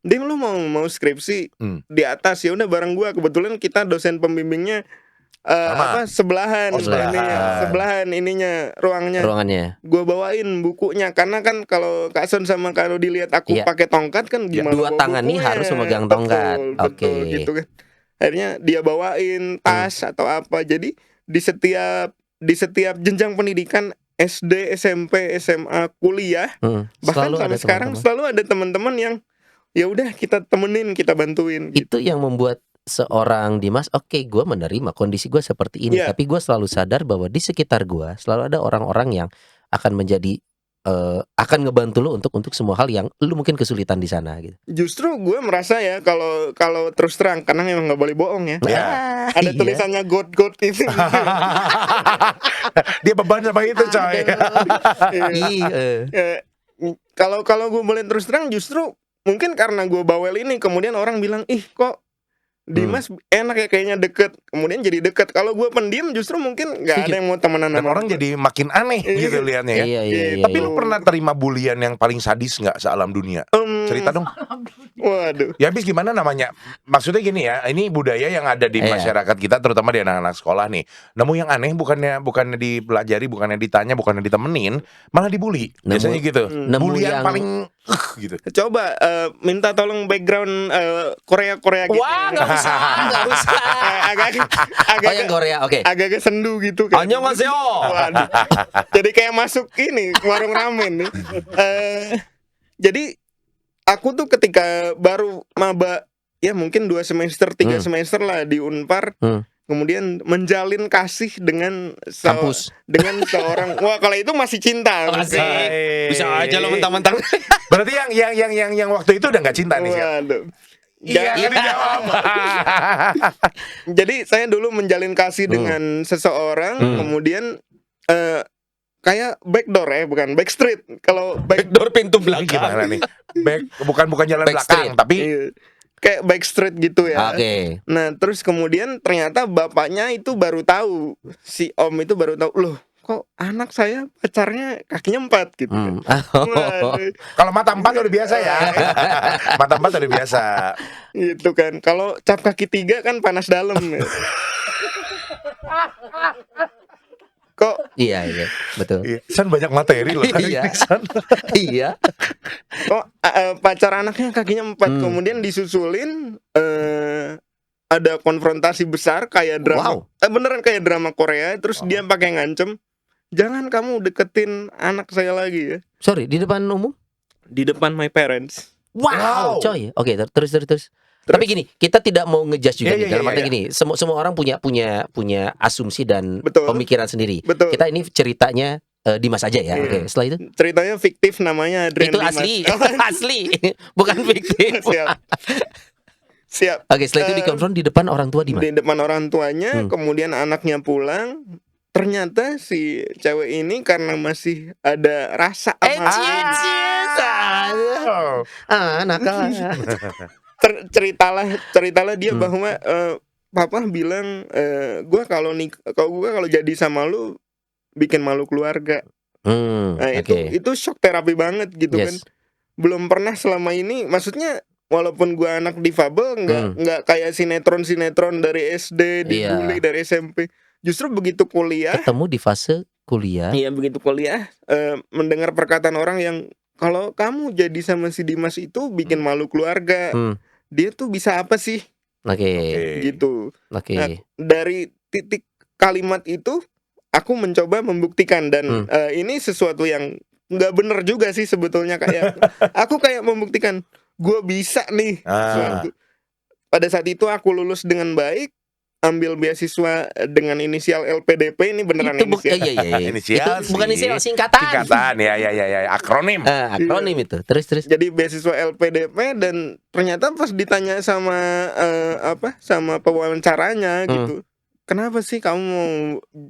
Dim lu mau skripsi di atas ya udah bareng gua. Kebetulan kita dosen pembimbingnya sebelahan, Oh, sebelahan ininya ruangnya. Ruangannya. Gua bawain bukunya karena kan kalau Kak Son sama Kak Rodi lihat aku Iya. pakai tongkat kan gimana Dua bawa tangan nih bukunya. harus memegang tongkat. Betul Oke. gitu kan. Akhirnya dia bawain tas atau apa. Jadi di setiap jenjang pendidikan SD, SMP, SMA, kuliah, bahkan Selalu sampai ada sekarang teman-teman. selalu ada teman-teman yang ya udah kita temenin, kita bantuin gitu. Itu yang membuat seorang Dimas, oke, gue menerima kondisi gue seperti ini, Iya. tapi gue selalu sadar bahwa di sekitar gue selalu ada orang-orang yang akan menjadi akan ngebantu lo untuk semua hal yang lu mungkin kesulitan di sana gitu. Justru gue merasa ya kalau terus terang karena memang nggak boleh bohong ya. Ya. Ada Iya. tulisannya God itu. Dia beban sama itu coy. Iya. Kalau gue boleh terus terang justru mungkin karena gue bawel ini kemudian orang bilang ih kok Dimas enak ya kayaknya deket, kemudian jadi deket. Kalau gue pendiam justru mungkin nggak ada yang mau temenan Dan sama orang gue. jadi makin aneh gitu liatnya ya. Iya. Tapi lu pernah terima bulian yang paling sadis nggak sealam dunia? Cerita dong. Waduh. Ya habis gimana namanya? Maksudnya gini ya, ini budaya yang ada di Iya. masyarakat kita, terutama di anak-anak sekolah nih. Nemu yang aneh bukannya dipelajari, bukannya ditanya, bukannya ditemenin, malah dibully. Biasanya gitu. nemu Bulian yang- paling gitu. Coba minta tolong background Korea gitu. Wah, nggak usah. agak Oh, yang Korea, oke. agak sendu gitu kan. Annyeonghaseyo. Waduh. Jadi kayak masuk ini warung ramen nih. Jadi aku tuh ketika baru maba ya mungkin 2 semester 3 semester lah di Unpar. Kemudian menjalin kasih dengan Kampus. dengan seorang wah kalau itu masih cinta. Asik. Hai. Bisa aja lo mentang-mentang. Berarti yang waktu itu udah nggak cinta nih. Siap? Waduh. Iya, kan dijawab. Jadi saya dulu menjalin kasih dengan seseorang, kemudian kayak backdoor ya, bukan backstreet. Kalau Backdoor pintu Ini gimana belakang. nih? bukan jalan Backstreet. belakang, tapi iya, kayak backstreet gitu ya. Oke. Nah terus kemudian ternyata bapaknya itu baru tahu, si om itu baru tahu, loh kok anak saya pacarnya kakinya 4 gitu. Waduh, kalau mata 4 udah biasa ya. Mata 4 udah biasa. gitu kan. Kalau cap kaki 3 kan panas dalam. Ya. Kok Iya, betul. Iya, San banyak materi loh hari Iya. ini, San. Iya. pacar anaknya kakinya 4, Hmm. kemudian disusulin ada konfrontasi besar kayak drama. Wow. Beneran kayak drama Korea, terus dia pakai ngancem, "Jangan kamu deketin anak saya lagi ya." Sorry, di depan umum? Di depan my parents. Wow. Coy. Oke, terus. Tapi gini, kita tidak mau ngejudge juga Iya, nih. Dalam iya, arti iya. gini, semua orang punya asumsi dan Betul. pemikiran sendiri. Betul. Kita ini ceritanya Dimas aja ya. Iya. Oke, setelah itu Ceritanya fiktif, namanya Adrian itu Dimas. asli, asli, bukan fiktif. Siap. Oke, setelah itu dikonfront di depan orang tua Dimas. Di depan orang tuanya, Hmm. kemudian anaknya pulang. Ternyata si cewek ini karena masih ada rasa sama Nakal. ceritalah dia bahwa papa bilang gua kalau jadi sama lu bikin malu keluarga. Nah, Oke. itu shock terapi banget gitu kan. Yes. Belum pernah selama ini, maksudnya walaupun gua anak difabel nggak kayak sinetron dari SD, dibully dari SMP. Justru begitu kuliah, Ketemu di fase kuliah. iya begitu kuliah mendengar perkataan orang yang kalau kamu jadi sama si Dimas itu bikin malu keluarga. Dia tuh bisa apa sih? Oke. Gitu. Oke. Nah, dari titik kalimat itu aku mencoba membuktikan dan ini sesuatu yang nggak bener juga sih sebetulnya, kayak aku kayak membuktikan gue bisa nih. Pada saat itu aku lulus dengan baik, ambil beasiswa dengan inisial LPDP. Ini beneran Itu inisial. iya. Inisial Itu bukan sih. inisial, singkatan. Singkatan, ya, akronim. Akronim itu. Terus. Jadi beasiswa LPDP, dan ternyata pas ditanya sama sama pewawancaranya gitu, kenapa sih kamu mau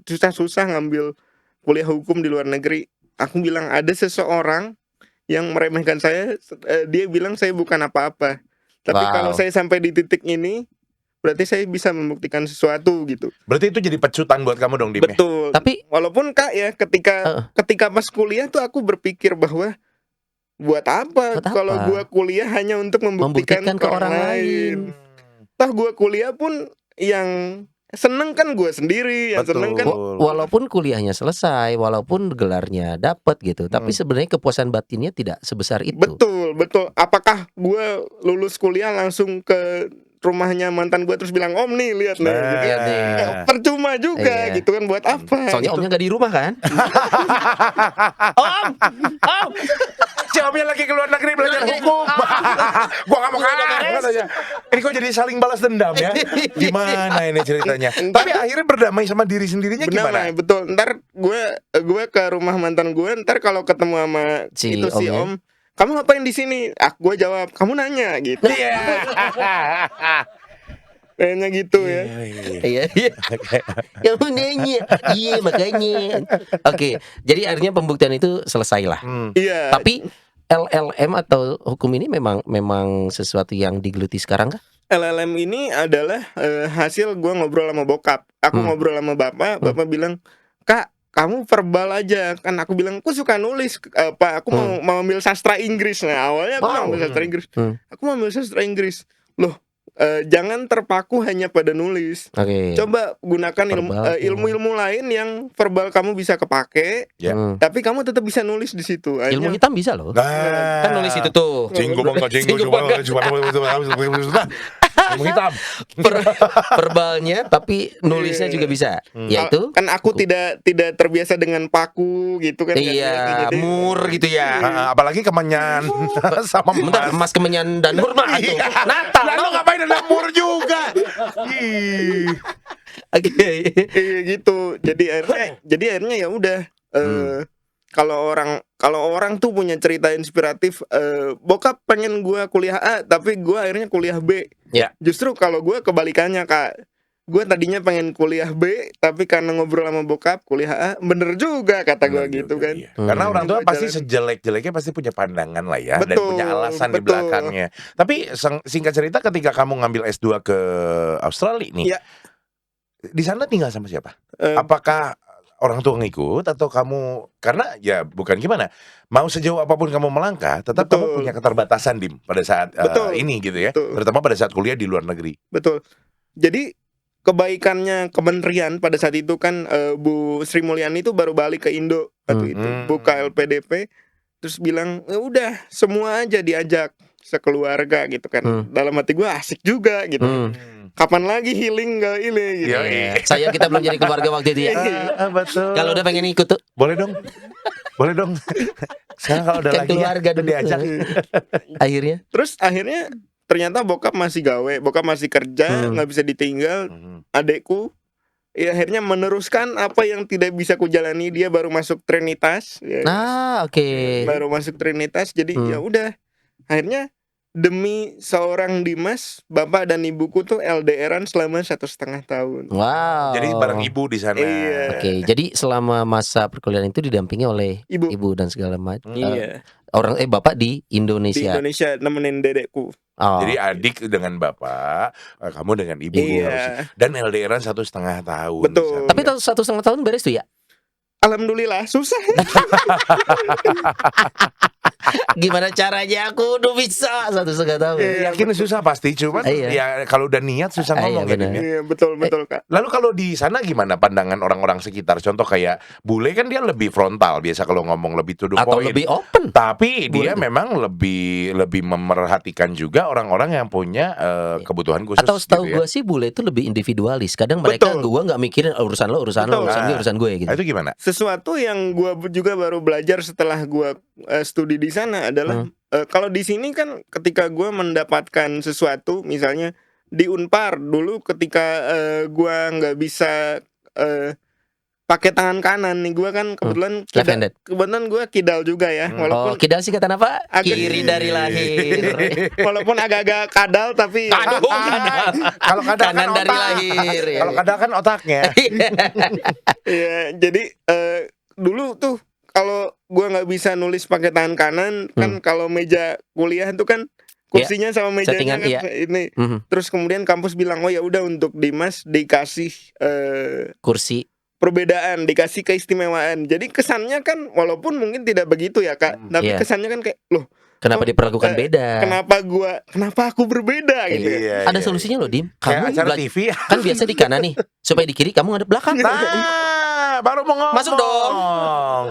susah-susah ngambil kuliah hukum di luar negeri? Aku bilang ada seseorang yang meremehkan saya. Dia bilang saya bukan apa-apa. Tapi kalau saya sampai di titik ini, berarti saya bisa membuktikan sesuatu gitu. Berarti itu jadi pecutan buat kamu dong, Dim. Betul. Tapi walaupun Kak ya, ketika pas kuliah tuh aku berpikir bahwa buat apa kalau gua kuliah hanya untuk membuktikan ke orang lain. Toh gua kuliah pun yang seneng kan gua sendiri, yang seneng kan. Walaupun kuliahnya selesai, walaupun gelarnya dapat gitu, tapi sebenarnya kepuasan batinnya tidak sebesar itu. Betul. Apakah gua lulus kuliah langsung ke rumahnya mantan gue terus bilang, "Om nih, lihat nih." Gitu. Percuma juga gitu kan, buat apa? Soalnya omnya gak di rumah kan? Om. Si omnya lagi ke luar negeri belajar hukum. Gua gak mau kalah katanya. Ini kok jadi saling balas dendam ya? Gimana ini ceritanya? Tapi akhirnya berdamai sama diri sendirinya gimana? Betul. Ntar gue ke rumah mantan gue, ntar kalau ketemu sama si om, "Kamu ngapain di sini?" Gue jawab, "Kamu nanya," gitu. Kayaknya gitu ya. Iya. Kamu nanya. Iya, makanya. Oke, jadi akhirnya pembuktian itu selesai lah. Iya. Tapi LLM atau hukum ini memang sesuatu yang digeluti sekarang kah? LLM ini adalah hasil gue ngobrol sama bokap. Aku ngobrol sama bapak bilang, "Kak, kamu verbal aja." Kan aku bilang, "Aku suka nulis, Pak. Aku mau ambil sastra Inggris." Nah, awalnya aku mau ambil sastra Inggris. Aku mau ambil sastra Inggris. Loh, jangan terpaku hanya pada nulis. Coba gunakan ilmu-ilmu lain yang verbal kamu bisa kepake, tapi kamu tetap bisa nulis di situ. Ilmu hitam bisa loh. Kan nulis itu tuh. Ilmu hitam. Verbalnya tapi nulisnya juga bisa. Yaitu kan aku tidak terbiasa dengan paku gitu kan. Iya, mur gitu ya. Apalagi kemenyan sama bentar, emas kemenyan dan mur mah itu. Natal. Lo ngapain ada mur juga? Oke. Iya gitu. Jadi akhirnya ya udah. Kalau orang tuh punya cerita inspiratif, bokap pengen gue kuliah A tapi gue akhirnya kuliah B. Justru kalau gue kebalikannya, Kak. Gue tadinya pengen kuliah B tapi karena ngobrol sama bokap kuliah A. Bener juga kata gue gitu kan. Karena orang tua pasti sejelek-jeleknya pasti punya pandangan lah ya. Dan punya alasan di belakangnya. Tapi singkat cerita, ketika kamu ngambil S2 ke Australia nih, di sana tinggal sama siapa? Apakah orang tua ngikut atau kamu, karena ya bukan gimana, mau sejauh apapun kamu melangkah, tetap kamu punya keterbatasan, Dim, pada saat ini gitu ya. Terutama pada saat kuliah di luar negeri. Betul. Jadi kebaikannya kementerian pada saat itu kan Bu Sri Mulyani itu baru balik ke Indo waktu itu buka LPDP, terus bilang ya udah semua aja diajak sekeluarga gitu kan. Dalam hati gue asik juga gitu. Kapan lagi healing gak ini gitu. Sayang kita belum jadi keluarga waktu itu ya. Betul. Kalau udah pengen ikut tuh Boleh dong. Boleh dong. Sekarang kalau udah kan lagi keluarga udah dulu. diajak. Akhirnya Terus akhirnya ternyata bokap masih gawe, bokap masih kerja, nggak bisa ditinggal. Adekku ya akhirnya meneruskan apa yang tidak bisa kujalani, dia baru masuk Trinitas ya. oke. Baru masuk Trinitas, jadi ya udah akhirnya demi seorang Dimas, bapak dan ibuku tuh LDRan selama 1,5 tahun. Wow. Jadi bareng ibu di sana. Iya. Oke, jadi selama masa perkuliahan itu didampingi oleh Ibu. ibu dan segala macam. Iya. Bapak di Di Indonesia. Indonesia nemenin dedekku. Oh. Jadi adik dengan bapak, kamu dengan ibu. Iya. Dan LDRan 1,5 tahun. Betul. Tapi 1,5 tahun beres tuh ya? Alhamdulillah susah. Gimana caranya aku udah bisa 1,5 tahun? Yakin susah pasti, cuman Iya. ya kalau udah niat susah ngomong benar. jadinya. Iya betul Kak. Lalu kalau di sana gimana pandangan orang-orang sekitar? Contoh kayak bule kan dia lebih frontal biasa kalau ngomong, lebih to the Atau point. lebih open? Tapi Bule dia tuh. memang lebih memerhatikan juga orang-orang yang punya kebutuhan khusus. Atau setahu gitu ya. gue sih bule itu lebih individualis. Kadang mereka Betul. gue nggak mikirin urusan lo, urusan lo, Betul. urusan gue gitu. Nah, itu gimana? Sesuatu yang gua juga baru belajar setelah gua studi di sana adalah kalau di sini kan ketika gua mendapatkan sesuatu, misalnya di Unpar dulu ketika gua nggak bisa pakai tangan kanan nih, gua kan kebetulan Left-handed. kebetulan gua kidal juga ya, walaupun Kidal singkatan apa? Agak- Kiri dari lahir. walaupun agak-agak kadal tapi Aduh, kadal. Kalau kadang Kanan kan dari otak. lahir. ya. Kalau kadang kan otaknya. ya jadi dulu tuh kalau gua nggak bisa nulis pakai tangan kanan kan, kalau meja kuliah itu kan kursinya sama mejanya settingan, kan iya. ini. Mhm. Terus kemudian kampus bilang oh ya udah untuk Dimas dikasih Kursi. perbedaan, dikasih keistimewaan. Jadi kesannya kan walaupun mungkin tidak begitu ya Kak, tapi Iya. kesannya kan kayak loh Kenapa diperlakukan beda? kenapa aku berbeda gitu ya. Iya, Ada iya. solusinya loh, Dim. Kayak Kamu acara bela- TV ya. kan biasa di kanan nih, supaya di kiri kamu ngadep belakang. Nah, baru mau ngomong. Masuk dong.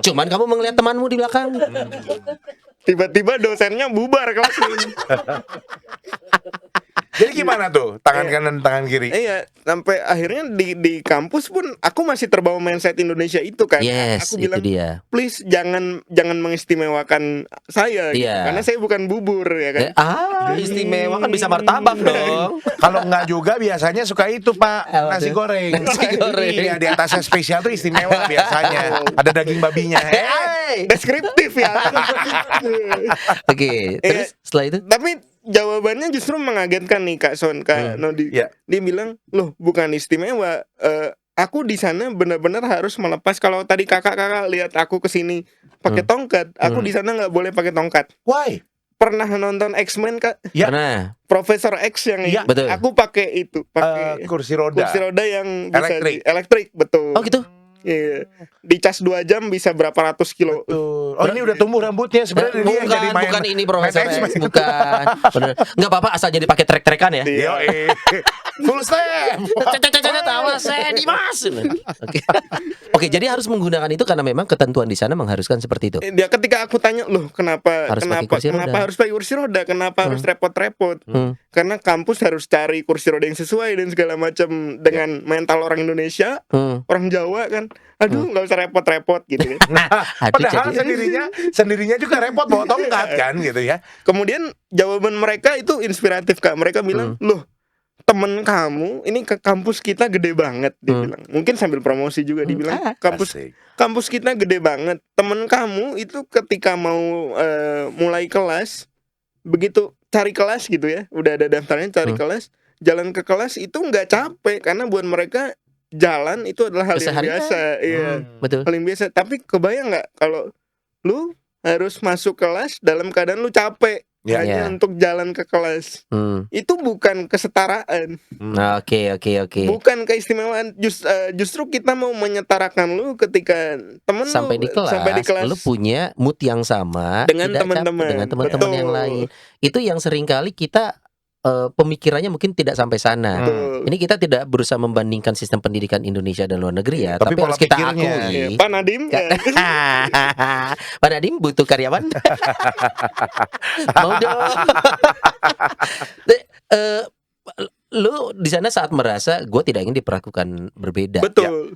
Cuman kamu melihat temanmu di belakang. Tiba-tiba dosennya bubar kelas ini. Jadi gimana tuh? Tangan kanan, tangan kiri. Iya, sampai akhirnya di kampus pun aku masih terbawa mindset Indonesia itu kan. Yes, Aku itu bilang dia. please jangan mengistimewakan saya gitu. Iya. Karena saya bukan bubur ya kan. Istimewa kan bisa martabak dong. Kalau enggak juga biasanya suka itu Pak, Apa nasi tuh? goreng. Nasi goreng. Iya, di atasnya spesial tuh istimewa biasanya. Ada daging babinya. Hey. Deskriptif ya. Oke, terus setelah itu Tapi jawabannya justru mengagetkan nih Kak Son, Kak Nodi. Iya. Dia bilang, "Loh, bukan istimewa. Aku di sana benar-benar harus melepas. Kalau tadi kakak-kakak lihat aku kesini pakai tongkat, aku di sana nggak boleh pakai tongkat. Why? Pernah nonton X-Men Kak? Ya. karena Profesor X yang Iya, betul. aku pakai itu, pakai Kursi roda. kursi roda yang bisa Elektrik. elektrik, betul. Oh gitu. Iya. Dicas 2 jam bisa berapa ratus kilo. Tuh. Oh, ini udah tumbuh rambutnya sebenarnya dia yang jadi main. bukan ini Profesor main X, X-Men. bukan. Bener. Enggak apa-apa asal jadi pakai trek-trekan ya. Iya. Yo, full step. Tawa saya Dimas. Oke. Oke, jadi harus menggunakan itu karena memang ketentuan di sana mengharuskan seperti itu. Dia ketika aku tanya, "Loh, kenapa Harus pakai kursi roda. harus pakai kursi roda? Kenapa harus repot-repot?" Karena kampus harus cari kursi roda yang sesuai dan segala macam dengan mental orang Indonesia, orang Jawa kan. Aduh, nggak usah repot-repot gitu ya. Aduh, Padahal jadi sendirinya juga repot bawa tongkat kan gitu ya. Kemudian jawaban mereka itu inspiratif Kak. Mereka bilang, "Loh, temen kamu ini ke kampus kita gede banget," dia bilang. Mungkin sambil promosi juga dibilang, Asik. kampus kita gede banget. Temen kamu itu ketika mau mulai kelas, begitu cari kelas gitu ya, udah ada daftarnya cari kelas, jalan ke kelas itu nggak capek karena buat mereka jalan itu adalah hal yang Keseharian. biasa. Iya, betul. hal yang biasa. Tapi kebayang nggak kalau lu harus masuk kelas dalam keadaan lu capek Ya, hanya ya. untuk jalan ke kelas? Itu bukan kesetaraan, Nah, oke. bukan keistimewaan. Justru kita mau menyetarakan lu ketika temen Sampai lu di kelas, lu punya mood yang sama Dengan tidak capek teman-teman. dengan teman-teman yang Betul. lain. Itu yang seringkali kita pemikirannya mungkin tidak sampai sana. Betul. Ini kita tidak berusaha membandingkan sistem pendidikan Indonesia dan luar negeri ya, Tapi tapi pola harus kita pikirnya. akui. Ya, Pak Nadiem ya. Pak Nadiem butuh karyawan. Mau dong. Lu di sana saat merasa gue tidak ingin diperlakukan berbeda. Betul.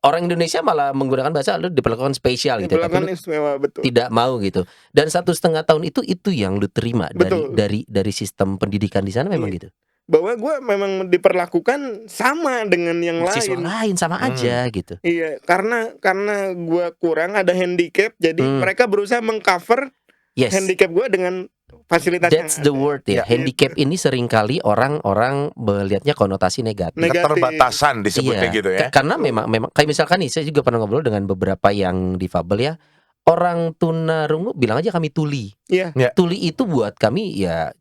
Orang Indonesia malah menggunakan bahasa lu diperlakukan spesial gitu, tapi Diperlakukan lu istimewa, betul. tidak mau gitu. Dan 1,5 tahun itu yang lu terima Betul. dari sistem pendidikan di sana memang gitu. Bahwa gue memang diperlakukan sama dengan yang Siswa lain. lain sama aja gitu. Iya, karena gue kurang ada handicap, jadi mereka berusaha mengcover Yes. handicap gue dengan fasilitas That's yang the ada. word ya. Ya. Handicap ini seringkali orang-orang melihatnya konotasi negatif. Negatif. Keterbatasan disebutnya gitu ya. Karena memang kayak misalkan nih, saya juga pernah ngobrol dengan beberapa yang difabel ya. Orang tunarungu bilang aja kami tuli. Iya. Ya. Tuli itu buat kami ya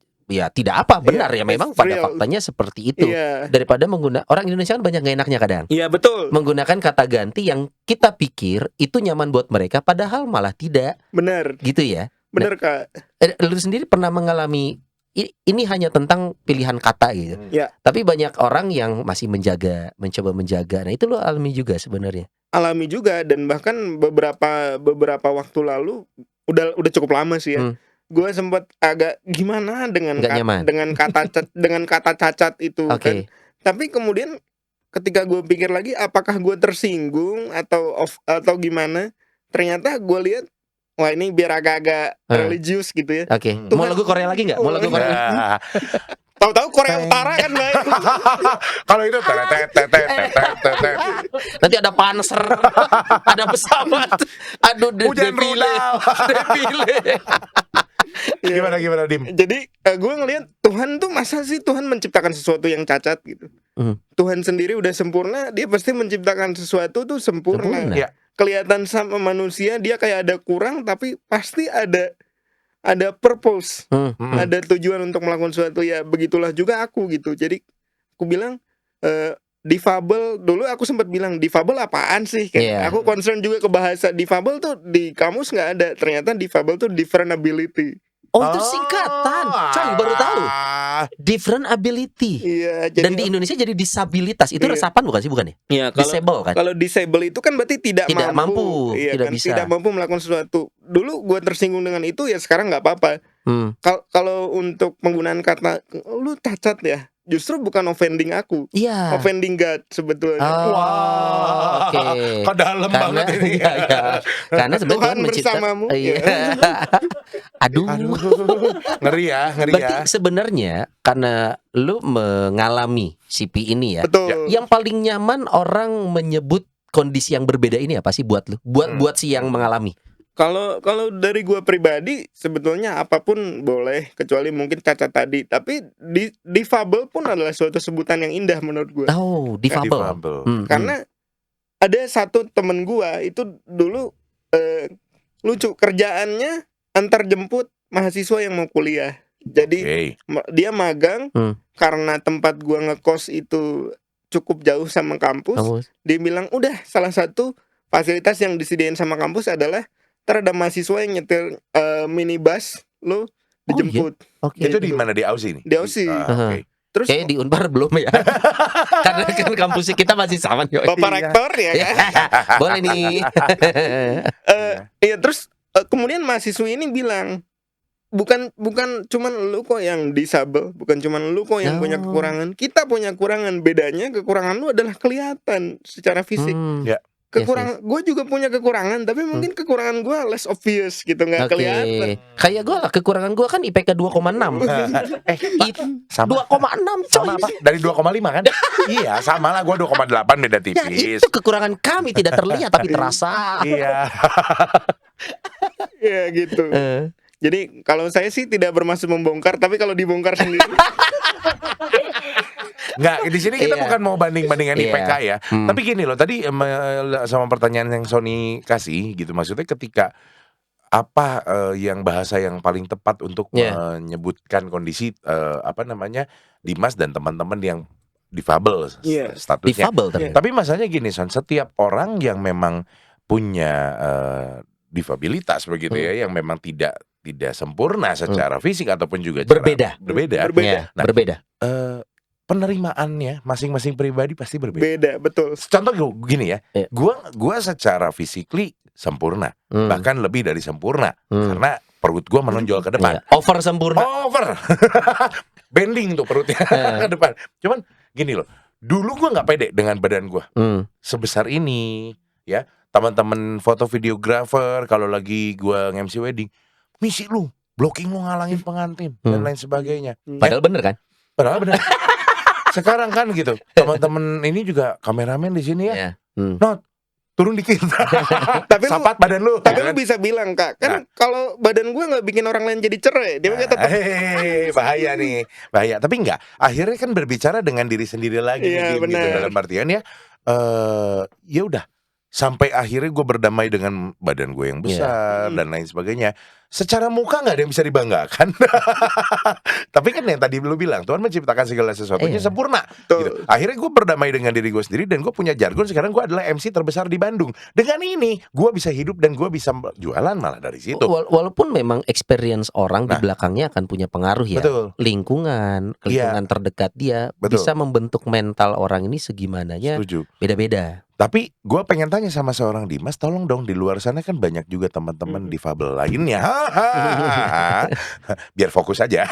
tidak apa, benar Iya, ya, memang it's pada real. faktanya seperti itu. Iya. Daripada menggunakan, orang Indonesia kan banyak gak enaknya kadang. Iya, betul. Menggunakan kata ganti yang kita pikir itu nyaman buat mereka, padahal malah tidak, Benar. gitu ya. Benar, Kak. Lu sendiri pernah mengalami ini hanya tentang pilihan kata gitu. Ya. Tapi banyak orang yang masih mencoba menjaga. Nah, itu lo alami juga sebenarnya. Alami juga, dan bahkan beberapa waktu lalu udah cukup lama sih ya. Gue sempat agak gimana dengan Nggak nyaman. dengan kata cacat itu Oke. kan. Tapi kemudian ketika gue pikir lagi, apakah gue tersinggung atau gimana? Ternyata gue lihat, wah ini biar agak-agak religius gitu ya. Oke. Mau lagu Korea lagi nggak? Mau lagu Korea? Nah, Tahu-tahu Korea Utara kan baik. kalau itu tetet. Nanti ada panser, ada pesawat, aduh Hujan defile. Gimana Dim? Jadi gue ngelihat Tuhan tuh, masa sih Tuhan menciptakan sesuatu yang cacat gitu. Tuhan sendiri udah sempurna, dia pasti menciptakan sesuatu tuh sempurna. Ya. Kelihatan sama manusia dia kayak ada kurang, tapi pasti ada purpose, ada tujuan untuk melakukan sesuatu. Ya begitulah juga aku gitu. Jadi aku bilang difabel, dulu aku sempat bilang difabel apaan sih? Iya. Aku concern juga ke bahasa difabel tuh di kamus nggak ada. Ternyata difabel tuh different ability. Oh, itu singkatan. Coy, baru tahu. Different ability. Iya. Jadi, Dan di Indonesia jadi disabilitas. Itu Iya. resapan bukan sih, bukan ya? Iya, Disable kan? Kalau disable itu kan berarti tidak mampu. Iya, tidak kan? bisa. Tidak mampu melakukan sesuatu. Dulu gue tersinggung dengan itu, ya sekarang nggak apa-apa. Kalau untuk penggunaan kata lu cacat ya, justru bukan offending aku, Iya. offending God sebetulnya. Oh, oke. Kok dalam banget ini. Iya. Karena sebenarnya Tuhan Tuhan mencipta. bersamamu. Iya. Aduh. Ngeri ya. Berarti sebenarnya karena lu mengalami CP ini ya, Betul. yang paling nyaman orang menyebut kondisi yang berbeda ini apa sih buat lu? Buat si yang mengalami. Kalau dari gua pribadi sebetulnya apapun boleh, kecuali mungkin cacat tadi. Tapi difabel pun adalah suatu sebutan yang indah menurut gua. Oh, difabel. Karena ada satu temen gua itu dulu lucu, kerjaannya antar jemput mahasiswa yang mau kuliah. Jadi dia magang karena tempat gua ngekos itu cukup jauh sama kampus. Dia bilang udah, salah satu fasilitas yang disediain sama kampus adalah ada mahasiswa yang nyetir minibus, lo dijemput. Oke. Itu di mana, di Aussie nih? Di Aussie. Oke. Terus Kayaknya di Unpar belum ya. Karena kan kampus kita masih sama nih. Bapak Rektor ya kan. Boleh nih. Iya, terus kemudian mahasiswa ini bilang, bukan cuman lu kok yang disabel, bukan cuman lu kok yang punya kekurangan. Kita punya kekurangan, bedanya kekurangan lu adalah kelihatan secara fisik. Ya. Kekurangan gue juga punya kekurangan, tapi mungkin kekurangan gue less obvious gitu, nggak kelihatan. Kayak gue lah, kekurangan gue kan IPK 2,6. Sama 2,6 coy. Sama apa? Dari 2,5 kan? Iya, sama lah, gue 2,8, beda Ya, tipis. itu kekurangan kami tidak terlihat tapi terasa. Iya. Ya gitu. Jadi kalau saya sih tidak bermaksud membongkar, tapi kalau dibongkar sendiri. Nggak, di sini kita Iya. bukan mau banding-bandingan Iya. IPK ya. Tapi gini loh, tadi sama pertanyaan yang Sony kasih gitu, maksudnya ketika apa yang bahasa yang paling tepat untuk menyebutkan kondisi Dimas dan teman-teman yang difabel statusnya. Difabel ternyata. Tapi masalahnya gini, Son, setiap orang yang memang punya difabilitas begitu ya, yang memang tidak tidak sempurna secara fisik ataupun juga Berbeda. berbeda. Ya, Nah, berbeda. Penerimaannya masing-masing pribadi pasti berbeda. Beda, betul. Contoh gini ya, Iya. gua secara physically sempurna, bahkan lebih dari sempurna, Hmm. karena perut gua menonjol ke depan. Iya. Over sempurna. Over, bending tuh perutnya ke depan. Cuman gini loh, dulu gua nggak pede dengan badan gua sebesar ini, ya. Teman-teman foto videographer kalau lagi gua nge-MC wedding, misi lu, blocking lu ngalangin pengantin dan lain sebagainya. Padahal bener kan? Padahal benar. Sekarang kan gitu, teman-teman ini juga kameramen di sini ya. Iya. Not, turun dikit. Tapi lu- Sapat badan lu. Tapi gitu lu kan. bisa bilang, Kak, kan kalau badan gue nggak bikin orang lain jadi cerai, dia tetap Bahaya nih, bahaya. Tapi enggak, akhirnya kan berbicara dengan diri sendiri lagi Iya, nih, Din, gitu. benar. Dalam artian ya, ya udah. Sampai akhirnya gue berdamai dengan badan gue yang besar dan lain sebagainya. Secara muka nggak ada yang bisa dibanggakan. Tapi kan yang tadi lu bilang, Tuhan menciptakan segala sesuatunya sempurna. Betul. Gitu. Akhirnya gue berdamai dengan diri gue sendiri dan gue punya jargon. Sekarang gue adalah MC terbesar di Bandung. Dengan ini gue bisa hidup dan gue bisa jualan malah dari situ. Walaupun memang experience orang di belakangnya akan punya pengaruh ya. Betul. Lingkungan terdekat dia Betul. bisa membentuk mental orang ini segimananya Setuju. beda-beda. Tapi gue pengen tanya sama seorang Dimas, tolong dong, di luar sana kan banyak juga teman-teman difabel lainnya. Biar fokus aja.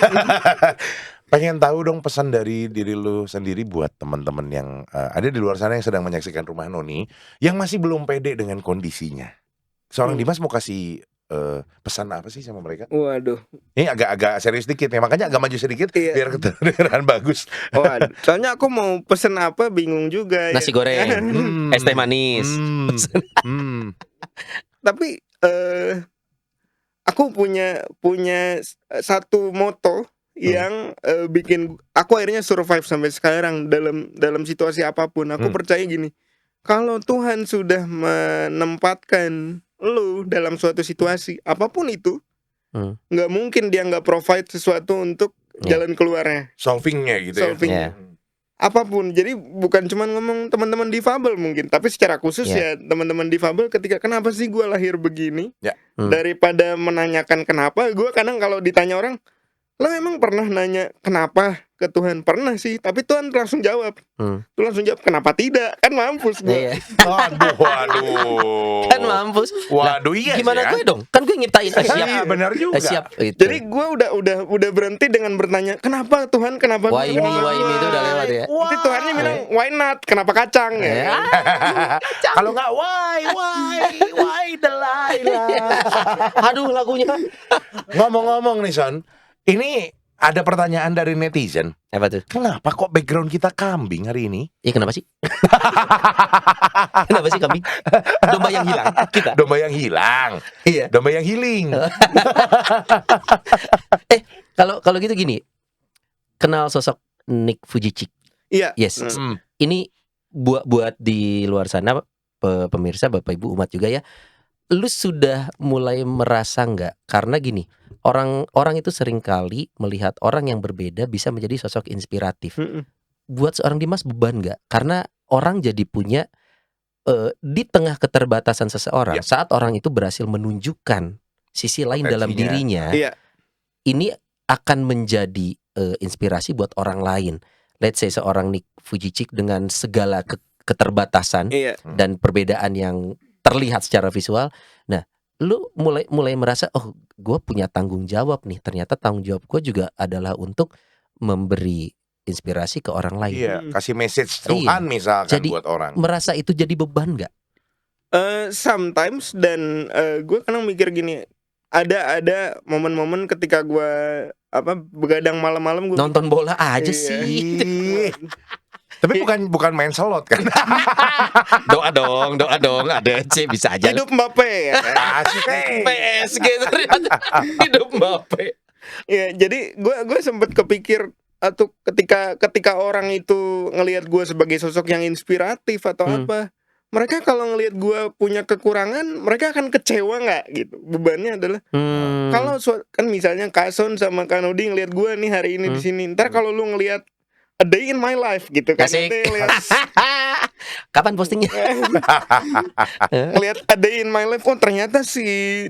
Pengen tahu dong pesan dari diri lu sendiri buat teman-teman yang ada di luar sana yang sedang menyaksikan Rumah Noni, yang masih belum pede dengan kondisinya. Seorang Dimas mau kasih pesan apa sih sama mereka? Waduh. Ini agak serius dikit ya, makanya agak maju sedikit biar kedengeran bagus. Waduh. Soalnya aku mau pesen apa bingung juga. Nasi goreng, es teh manis. Tapi aku punya satu moto yang bikin aku akhirnya survive sampai sekarang dalam situasi apapun. Aku percaya gini, kalau Tuhan sudah menempatkan lu dalam suatu situasi apapun itu, nggak mungkin dia nggak provide sesuatu untuk jalan keluarnya, Solvingnya gitu solvingnya. ya. Apapun. Jadi bukan cuma ngomong teman-teman difabel mungkin, tapi secara khusus ya teman-teman difabel ketika kenapa sih gue lahir begini, daripada menanyakan kenapa, gue kadang kalau ditanya orang, lo emang pernah nanya kenapa ke Tuhan? Pernah sih, tapi Tuhan langsung jawab. Tuh langsung jawab kenapa tidak? Kan mampus gue. Waduh. Kan mampus. Waduh, iya Gimana sih, gue dong? Kan gue nyiptain. Siap. Iya, benar juga. Siap. Gitu. Jadi gue udah berhenti dengan bertanya kenapa Tuhan, kenapa Why me itu udah lewat ya. Nanti Tuhannya bilang why not, kenapa kacang ya. Kalau nggak why Delilah. Aduh lagunya. Ngomong-ngomong nih Son, ini ada pertanyaan dari netizen. Apa tuh? Kenapa kok background kita kambing hari ini? Iya kenapa sih? Kenapa sih kambing? Domba yang hilang kita. Domba yang hilang. Iya. Domba yang healing. Kalau gitu gini. Kenal sosok Nick Vujicic? Iya. Yes. Ini buat di luar sana pemirsa, Bapak Ibu umat juga ya. Lu sudah mulai merasa nggak? Karena gini, orang itu seringkali melihat orang yang berbeda bisa menjadi sosok inspiratif. Buat seorang Dimas beban nggak? Karena orang jadi punya di tengah keterbatasan seseorang, saat orang itu berhasil menunjukkan sisi lain dalam dirinya, ini akan menjadi inspirasi buat orang lain. Let's say seorang Nick Vujicic dengan segala keterbatasan dan perbedaan yang terlihat secara visual. Nah, lu mulai merasa, oh, gue punya tanggung jawab nih. Ternyata tanggung jawab gue juga adalah untuk memberi inspirasi ke orang lain. Iya, kasih message Tuhan misalkan jadi, buat orang. Merasa itu jadi beban nggak? Sometimes, dan gue kadang mikir gini, ada momen-momen ketika gue begadang malam-malam gue nonton bola aja sih. Tapi bukan main slot kan? doa dong, ada C bisa aja. Hidup Mbappe ya. PSG ternyata hidup Mbappe. Ya, jadi gue sempet kepikir atau ketika orang itu ngelihat gue sebagai sosok yang inspiratif atau apa, mereka kalau ngelihat gue punya kekurangan, mereka akan kecewa nggak gitu? Bebannya adalah kalau kan misalnya Kak Son sama Kak Nodi ngelihat gue nih hari ini di sini, ntar kalau lu ngelihat A Day in My Life gitu kan, Kapan postingnya? Ngeliat ada in my life, oh ternyata si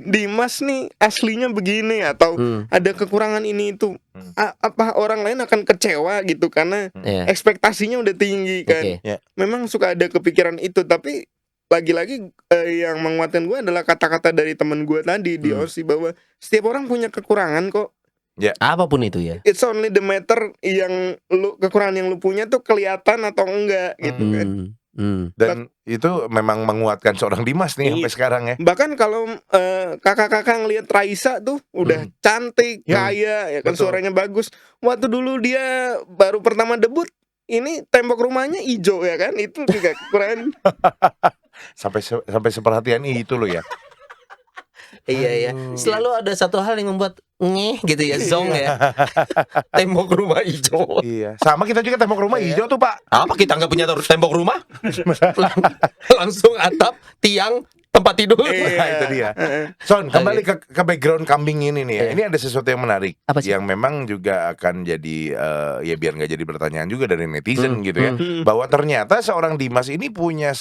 Dimas nih aslinya begini, atau ada kekurangan ini itu. Apa orang lain akan kecewa gitu karena Iya. ekspektasinya udah tinggi kan. Oke. Memang suka ada kepikiran itu, tapi lagi-lagi yang menguatkan gue adalah kata-kata dari teman gue tadi di OSI, bahwa setiap orang punya kekurangan kok. Apapun itu ya. It's only the matter yang kekurangan yang lu punya tuh kelihatan atau enggak gitu kan. Dan itu memang menguatkan seorang Dimas nih sampai sekarang ya. Bahkan kalau kakak-kakak ngelihat Raisa tuh udah cantik, kaya, ya kan, Betul. suaranya bagus. Waktu dulu dia baru pertama debut, ini tembok rumahnya hijau ya kan, itu juga kekurangan. Sampai seperhatian itu loh ya. Iya ya. Selalu ada satu hal yang membuat gitu ya, zong ya. Tembok rumah hijau. Iya. Sama kita juga tembok rumah hijau tuh, Pak. Apa kita nggak punya tembok rumah? Langsung atap, tiang, tempat tidur. Nah, itu dia. Son, kembali ke background kambing ini nih ya. Ini ada sesuatu yang menarik Apa sih? yang memang juga akan jadi ya biar nggak jadi pertanyaan juga dari netizen gitu ya. Bahwa ternyata seorang Dimas ini punya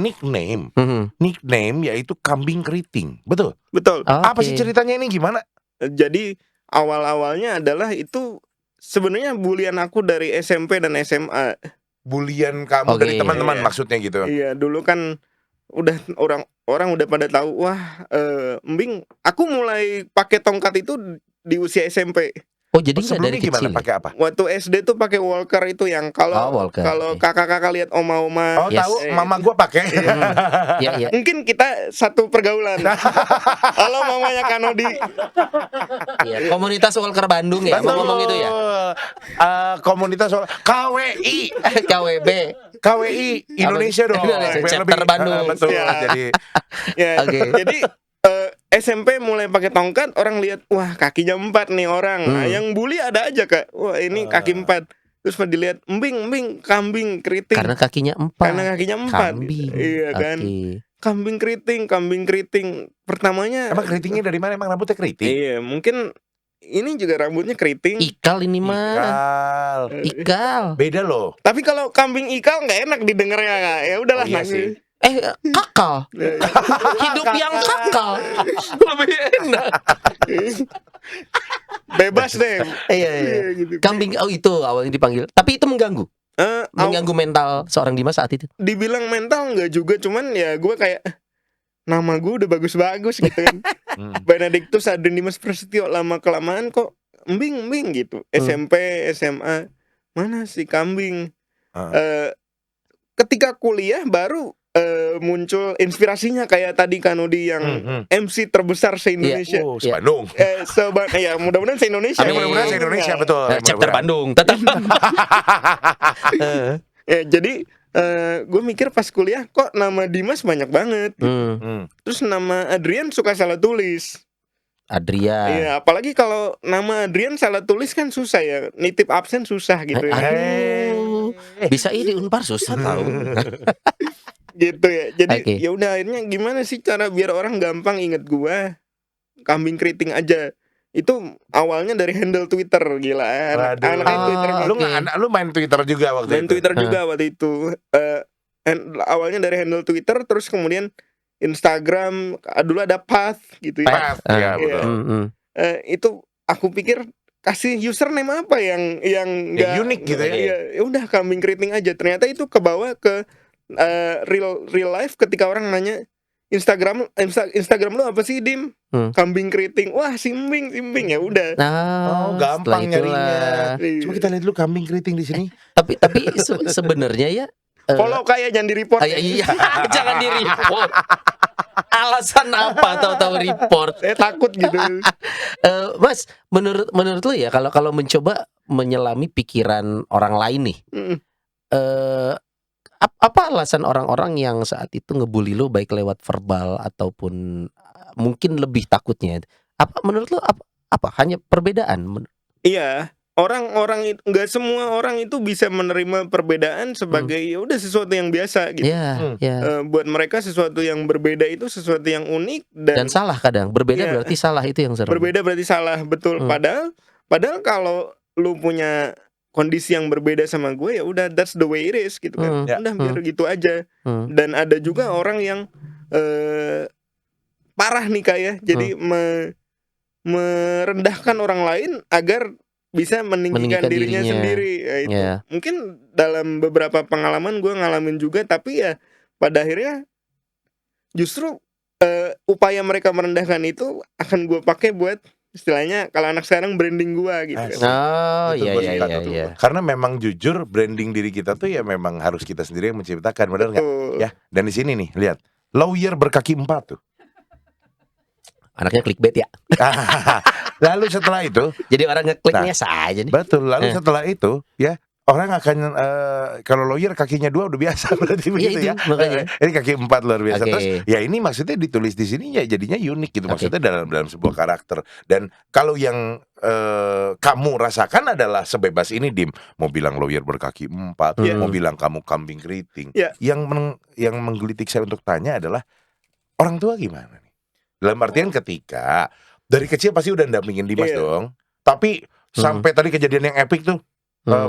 nickname. Nickname yaitu kambing keriting. Betul? Betul. Apa sih ceritanya ini, gimana? Jadi awal-awalnya adalah itu sebenarnya bulian aku dari SMP dan SMA. Bulian kamu Oke. dari teman-teman Iya. maksudnya gitu. Iya, dulu kan udah orang udah pada tahu, wah, Mbing, aku mulai pakai tongkat itu di usia SMP. Oh jadi nggak Sebelumnya dari gimana? kecil? Pakai apa? Waktu SD tuh pakai walker itu yang kalau Walker, oke. kakak-kakak lihat oma-oma. Oh, Yes. tahu mama gua pakai. Iya. Mungkin kita satu pergaulan. Halo mamanya Kanodi. Iya. Komunitas Walker Bandung ya, mau ngomong itu ya. Komunitas KWI. KWB. KWI Indonesia dong. Indonesia, Biar chapter lebih- Bandung. Betul. Ya. Jadi Ya, Oke. jadi SMP mulai pakai tongkat, orang lihat, wah kakinya 4 nih orang. Nah, yang bully ada aja Kak. Wah ini kaki 4. Terus pas dilihat, Mbing, kambing keriting. Karena kakinya 4. Karena kakinya 4. Kambing. Iya kan. Oke. Kambing keriting. Pertamanya emang keritingnya dari mana? Emang rambutnya keriting? iya, mungkin ini juga rambutnya keriting. Ikal ini mah. Ikal. Ikal. Beda loh. Tapi kalau kambing ikal nggak enak didengarnya Kak. Ya udahlah Oh, iya nasi. sih. Kakal. Hidup yang kakal. Lebih enak. Bebas deh. Iya. gitu. Kambing itu awalnya dipanggil. Tapi itu mengganggu. Aw- Mengganggu mental seorang Dimas saat itu. dibilang mental nggak juga, cuman ya gue kayak nama gue udah bagus-bagus gitu kan. Benedictus Adrian Dimas Prasetyo, lama kelamaan kok Mbing gitu. SMP, SMA, mana si kambing. Ketika kuliah baru muncul inspirasinya kayak tadi Kanudi yang MC terbesar se-Indonesia. Oh, Bandung. Ya mudah-mudahan se-Indonesia. Amin. Mudah-mudahan se-Indonesia betul. Chapter Mudah-mudahan. Bandung. Tetap. Ya, jadi gue mikir pas kuliah kok nama Dimas banyak banget. Terus nama Adrian suka salah tulis. Adrian. Iya, apalagi kalau nama Adrian salah tulis kan susah ya. Nitip absen susah gitu ya. Aduh. Bisa ini Unpar susah tahu. Gitu ya. Jadi Oke. ya udah, akhirnya gimana sih cara biar orang gampang inget gua? Kambing keriting aja. Itu awalnya dari handle Twitter, gila. Anak Twitter. Lu nggak, lu main Twitter juga waktu Main itu. Twitter juga waktu itu. Awalnya dari handle Twitter, terus kemudian Instagram, dulu ada Path gitu ya. Path, ya, betul. Itu aku pikir kasih username apa yang nggak unik gitu ya. Ya udah kambing keriting aja. Ternyata itu kebawa ke real life ketika orang nanya Instagram lu apa sih, Dim? Kambing keriting. Wah, simbing ya udah. Oh, gampang setelah itulah. nyarinya. Coba kita lihat dulu kambing keriting di sini. Tapi sebenarnya ya Follow kayak jangan di-report. iya, jangan di report. Alasan apa tahu-tahu report? Saya takut gitu. Mas, menurut lu ya, kalau mencoba menyelami pikiran orang lain nih, apa alasan orang-orang yang saat itu ngebully lu baik lewat verbal ataupun mungkin lebih takutnya? Apa menurut lu apa hanya perbedaan? Iya, orang-orang itu, nggak semua orang itu bisa menerima perbedaan sebagai ya udah sesuatu yang biasa gitu. Ya. Buat mereka sesuatu yang berbeda itu sesuatu yang unik Dan salah kadang. Berbeda Iya. berarti salah, itu yang serem. berbeda berarti salah, betul. Padahal kalau lu punya kondisi yang berbeda sama gue, ya udah that's the way it is gitu kan. Ya. Udah biar gitu aja. Dan ada juga orang yang parah nih kayak, jadi merendahkan orang lain agar bisa meninggikan dirinya sendiri. Ya, itu. Mungkin dalam beberapa pengalaman gue ngalamin juga, tapi ya pada akhirnya justru upaya mereka merendahkan itu akan gue pakai buat istilahnya kalau anak sekarang branding gue gitu kan. Oh Itu iya gua iya suka iya tuh. iya. Karena memang jujur branding diri kita tuh ya memang harus kita sendiri yang menciptakan, benar nggak? Ya. Dan di sini nih lihat, lawyer berkaki 4 tuh. Anaknya clickbait ya. Lalu setelah itu, jadi orang ngekliknya saja nih. betul. Lalu setelah itu, ya orang akan kalau lawyer kakinya 2 udah biasa berarti begitu itu, ya. makanya. Ini kaki 4 luar biasa. Oke. Terus ya ini maksudnya ditulis di sini ya jadinya unik gitu. Maksudnya dalam sebuah karakter. Dan kalau yang kamu rasakan adalah sebebas ini, Dim. Mau bilang lawyer berkaki 4, mau bilang kamu kambing keriting. Yang menggelitik saya untuk tanya adalah orang tua gimana nih? Dalam artian ketika dari kecil pasti udah ndampingin Dimas dong. Tapi sampai tadi kejadian yang epic tuh,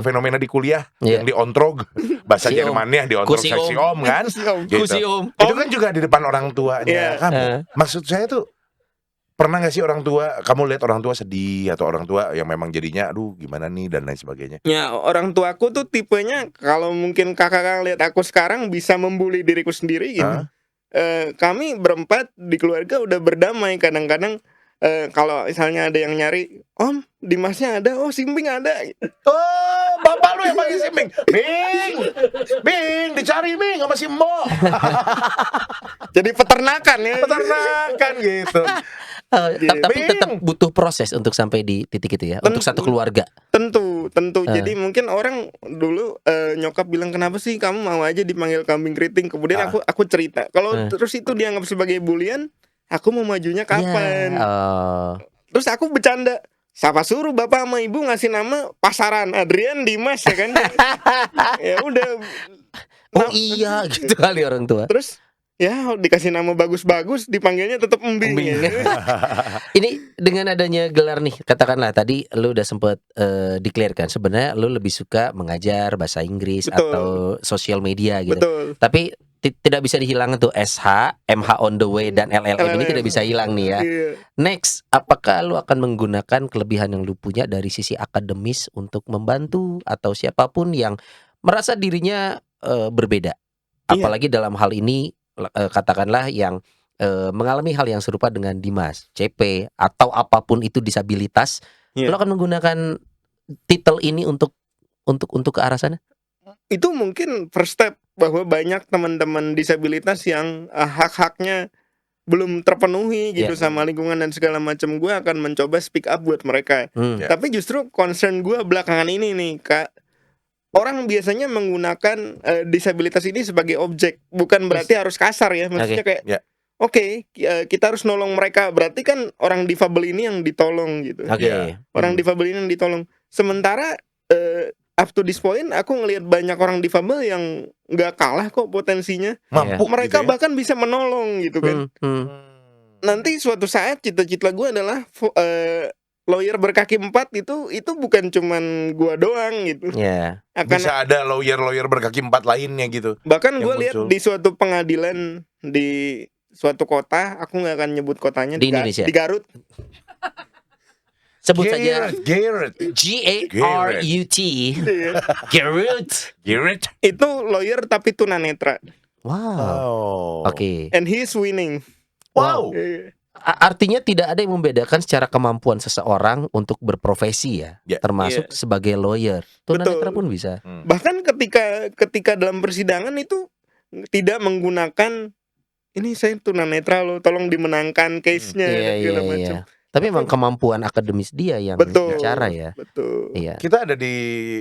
fenomena di kuliah yang diontrog, bahasa Jermannya diontrog seksi om kan, gitu. Itu kan juga di depan orang tuanya kamu. Maksud saya tuh, pernah nggak sih orang tua, kamu lihat orang tua sedih atau orang tua yang memang jadinya, aduh gimana nih dan lain sebagainya? Ya orang tuaku tuh tipenya kalau mungkin kakak lihat aku sekarang bisa membuli diriku sendiri gitu. Kami berempat di keluarga udah berdamai. Kadang-kadang kalau misalnya ada yang nyari, Om Dimasnya ada, oh Simping ada. Oh, bapak lu yang panggil Simping. Bing, dicari Bing sama si Mo. Jadi peternakan ya. Peternakan gitu. Tapi tetap butuh proses untuk sampai di titik itu ya, untuk satu keluarga. Tentu. Jadi mungkin orang dulu nyokap bilang kenapa sih kamu mau aja dipanggil kambing keriting. Kemudian aku cerita. Kalau terus itu dianggap sebagai bulian, aku mau majunya kapan? Terus aku bercanda. Siapa suruh bapak sama ibu ngasih nama pasaran Adrian Dimas ya kan? Ya udah. Oh iya gitu kali orang tua. Terus ya dikasih nama bagus-bagus dipanggilnya tetap Embing. Ini dengan adanya gelar nih, katakanlah tadi lu udah sempet declare kan sebenarnya lu lebih suka mengajar bahasa Inggris atau sosial media gitu. Tapi tidak bisa dihilangkan tuh SH, MH on the way dan LLM ini tidak bisa hilang nih ya. Next, apakah lu akan menggunakan kelebihan yang lu punya dari sisi akademis untuk membantu atau siapapun yang merasa dirinya berbeda? Apalagi dalam hal ini katakanlah yang mengalami hal yang serupa dengan Dimas, CP atau apapun itu disabilitas, lo akan menggunakan titel ini untuk ke arah sana? Itu mungkin first step bahwa banyak teman-teman disabilitas yang hak-haknya belum terpenuhi gitu sama lingkungan dan segala macam. Gue akan mencoba speak up buat mereka. Tapi justru concern gue belakangan ini nih, Kak. Orang biasanya menggunakan disabilitas ini sebagai objek, bukan berarti harus kasar ya. Maksudnya kayak oke, kita harus nolong mereka. Berarti kan orang difabel ini yang ditolong gitu. Orang difabel ini yang ditolong. Sementara up to this point aku ngelihat banyak orang difabel yang nggak kalah kok potensinya. Mampu mereka gitu ya? bahkan bisa menolong gitu kan. Nanti suatu saat cita-cita gue adalah lawyer berkaki 4 itu bukan cuman gua doang gitu. Bisa ada lawyer berkaki 4 lainnya gitu. Bahkan gue lihat di suatu pengadilan di suatu kota, aku nggak akan nyebut kotanya, di Indonesia, di Garut. Sebut saja Garrett. Garut. Garut. Itu lawyer tapi tunanetra. Wow. Oke. And he's winning. Wow. Artinya tidak ada yang membedakan secara kemampuan seseorang untuk berprofesi ya, termasuk sebagai lawyer. Tunanetra pun bisa. Bahkan ketika dalam persidangan itu tidak menggunakan ini saya tunanetra loh, tolong dimenangkan case-nya segala macam. Tapi memang kemampuan akademis dia yang bicara ya. Betul. Iya. Kita ada di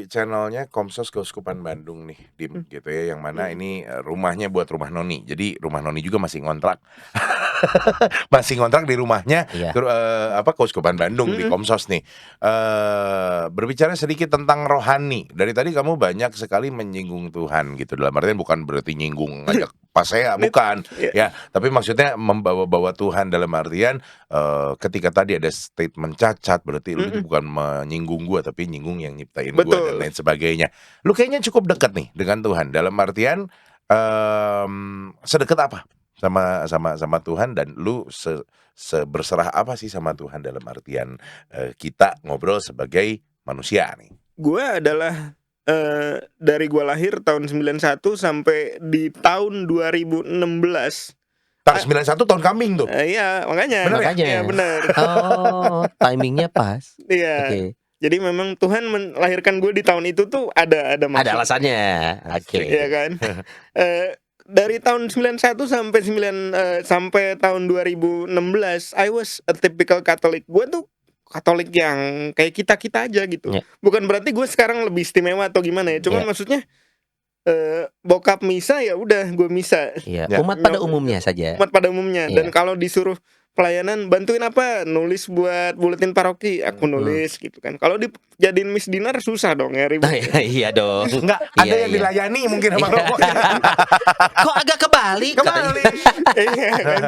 channelnya Komsos Keuskupan Bandung nih, Dim, gitu ya. Yang mana ini rumahnya buat rumah Noni. Jadi rumah Noni juga masih ngontrak. Masih ngontrak di rumahnya Keuskupan Bandung di Komsos nih. Berbicara sedikit tentang rohani. Dari tadi kamu banyak sekali menyinggung Tuhan gitu. Dalam artian bukan berarti nyinggung ngajak pasea, bukan. Iya. Ya, tapi maksudnya membawa-bawa Tuhan dalam artian ketika tadi ada statement cacat, berarti lu itu bukan menyinggung gua, tapi nyinggung yang nyiptain gua Betul. dan lain sebagainya. Lu kayaknya cukup dekat nih dengan Tuhan dalam artian sedekat apa sama Tuhan, dan lu seberserah apa sih sama Tuhan dalam artian kita ngobrol sebagai manusia nih. Gue adalah dari gue lahir tahun 91 sampai di tahun 2016. Tahun 91 tahun kambing tuh. Iya, makanya. Bener ya? Makanya. Iya, benar. Oh, timingnya pas. Iya. Oke. Jadi memang Tuhan melahirkan gue di tahun itu tuh ada maksud. Ada alasannya. Oke. Iya kan? Dari tahun 91 sampai tahun 2016, I was a typical Catholic. Gue tuh Katolik yang kayak kita aja gitu. Yeah. Bukan berarti gue sekarang lebih istimewa atau gimana ya. Cuman maksudnya bokap misa ya udah gue misa. Iya, Ya. umat pada umumnya saja. Umat pada umumnya. Iya. Dan kalau disuruh pelayanan bantuin apa, nulis buat buletin paroki, aku nulis gitu kan. Kalau dijadiin Miss Dinar susah dong ya, ribet. Iya dong. Enggak, ada Iya, yang iya. dilayani mungkin sama lo. Kok agak kebalik? Kembali. Iya kan?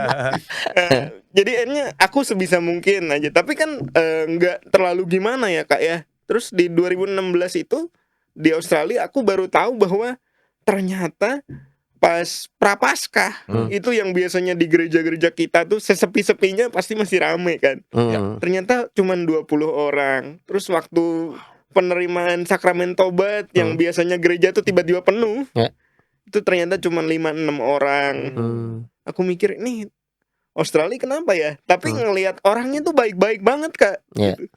Jadi akhirnya aku sebisa mungkin aja. Tapi kan nggak terlalu gimana ya Kak ya. Terus di 2016 itu di Australia aku baru tahu bahwa ternyata pas Prapaskah itu yang biasanya di gereja-gereja kita tuh sesepi-sepinya pasti masih rame kan. Ternyata cuman 20 orang. Terus waktu penerimaan sakramen tobat yang biasanya gereja tuh tiba-tiba penuh, Ya. itu ternyata cuman 5-6 orang. Aku mikir nih Australia kenapa ya? Tapi ngelihat orangnya tuh baik-baik banget Kak. Ya. Gitu.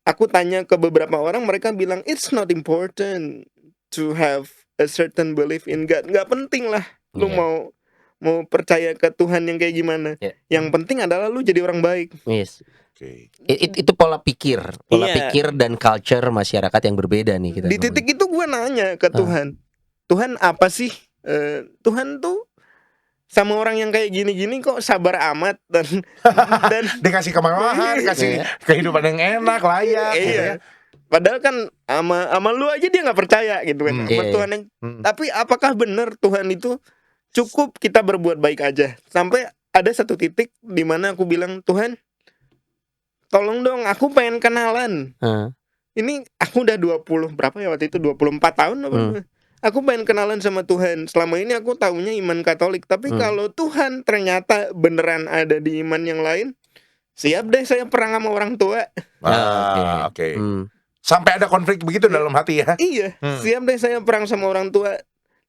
Aku tanya ke beberapa orang, mereka bilang it's not important to have a certain belief in God. Nggak penting lah lu Yeah. mau percaya ke Tuhan yang kayak gimana. Yeah. Yang penting adalah lu jadi orang baik. Yes. Oke. Itu pola pikir Iya. pikir dan culture masyarakat yang berbeda nih kita. Di titik itu gue nanya ke Tuhan, Tuhan apa sih? Tuhan tuh sama orang yang kayak gini-gini kok sabar amat dan Dikasih kemewahan, kasih kehidupan yang enak, layak. gitu ya. iya. Padahal kan sama lu aja dia nggak percaya gitu kan. Sama Iya. Tuhan yang, tapi apakah benar Tuhan itu cukup kita berbuat baik aja? Sampai ada satu titik di mana aku bilang, Tuhan, tolong dong, aku pengen kenalan. Ini aku udah 20 berapa ya waktu itu, 24 tahun apa? Aku pengen kenalan sama Tuhan. Selama ini aku taunya iman Katolik. Tapi kalau Tuhan ternyata beneran ada di iman yang lain, siap deh saya perang sama orang tua. Oke. Sampai ada konflik begitu dalam hati ya. Iya, siap deh saya perang sama orang tua.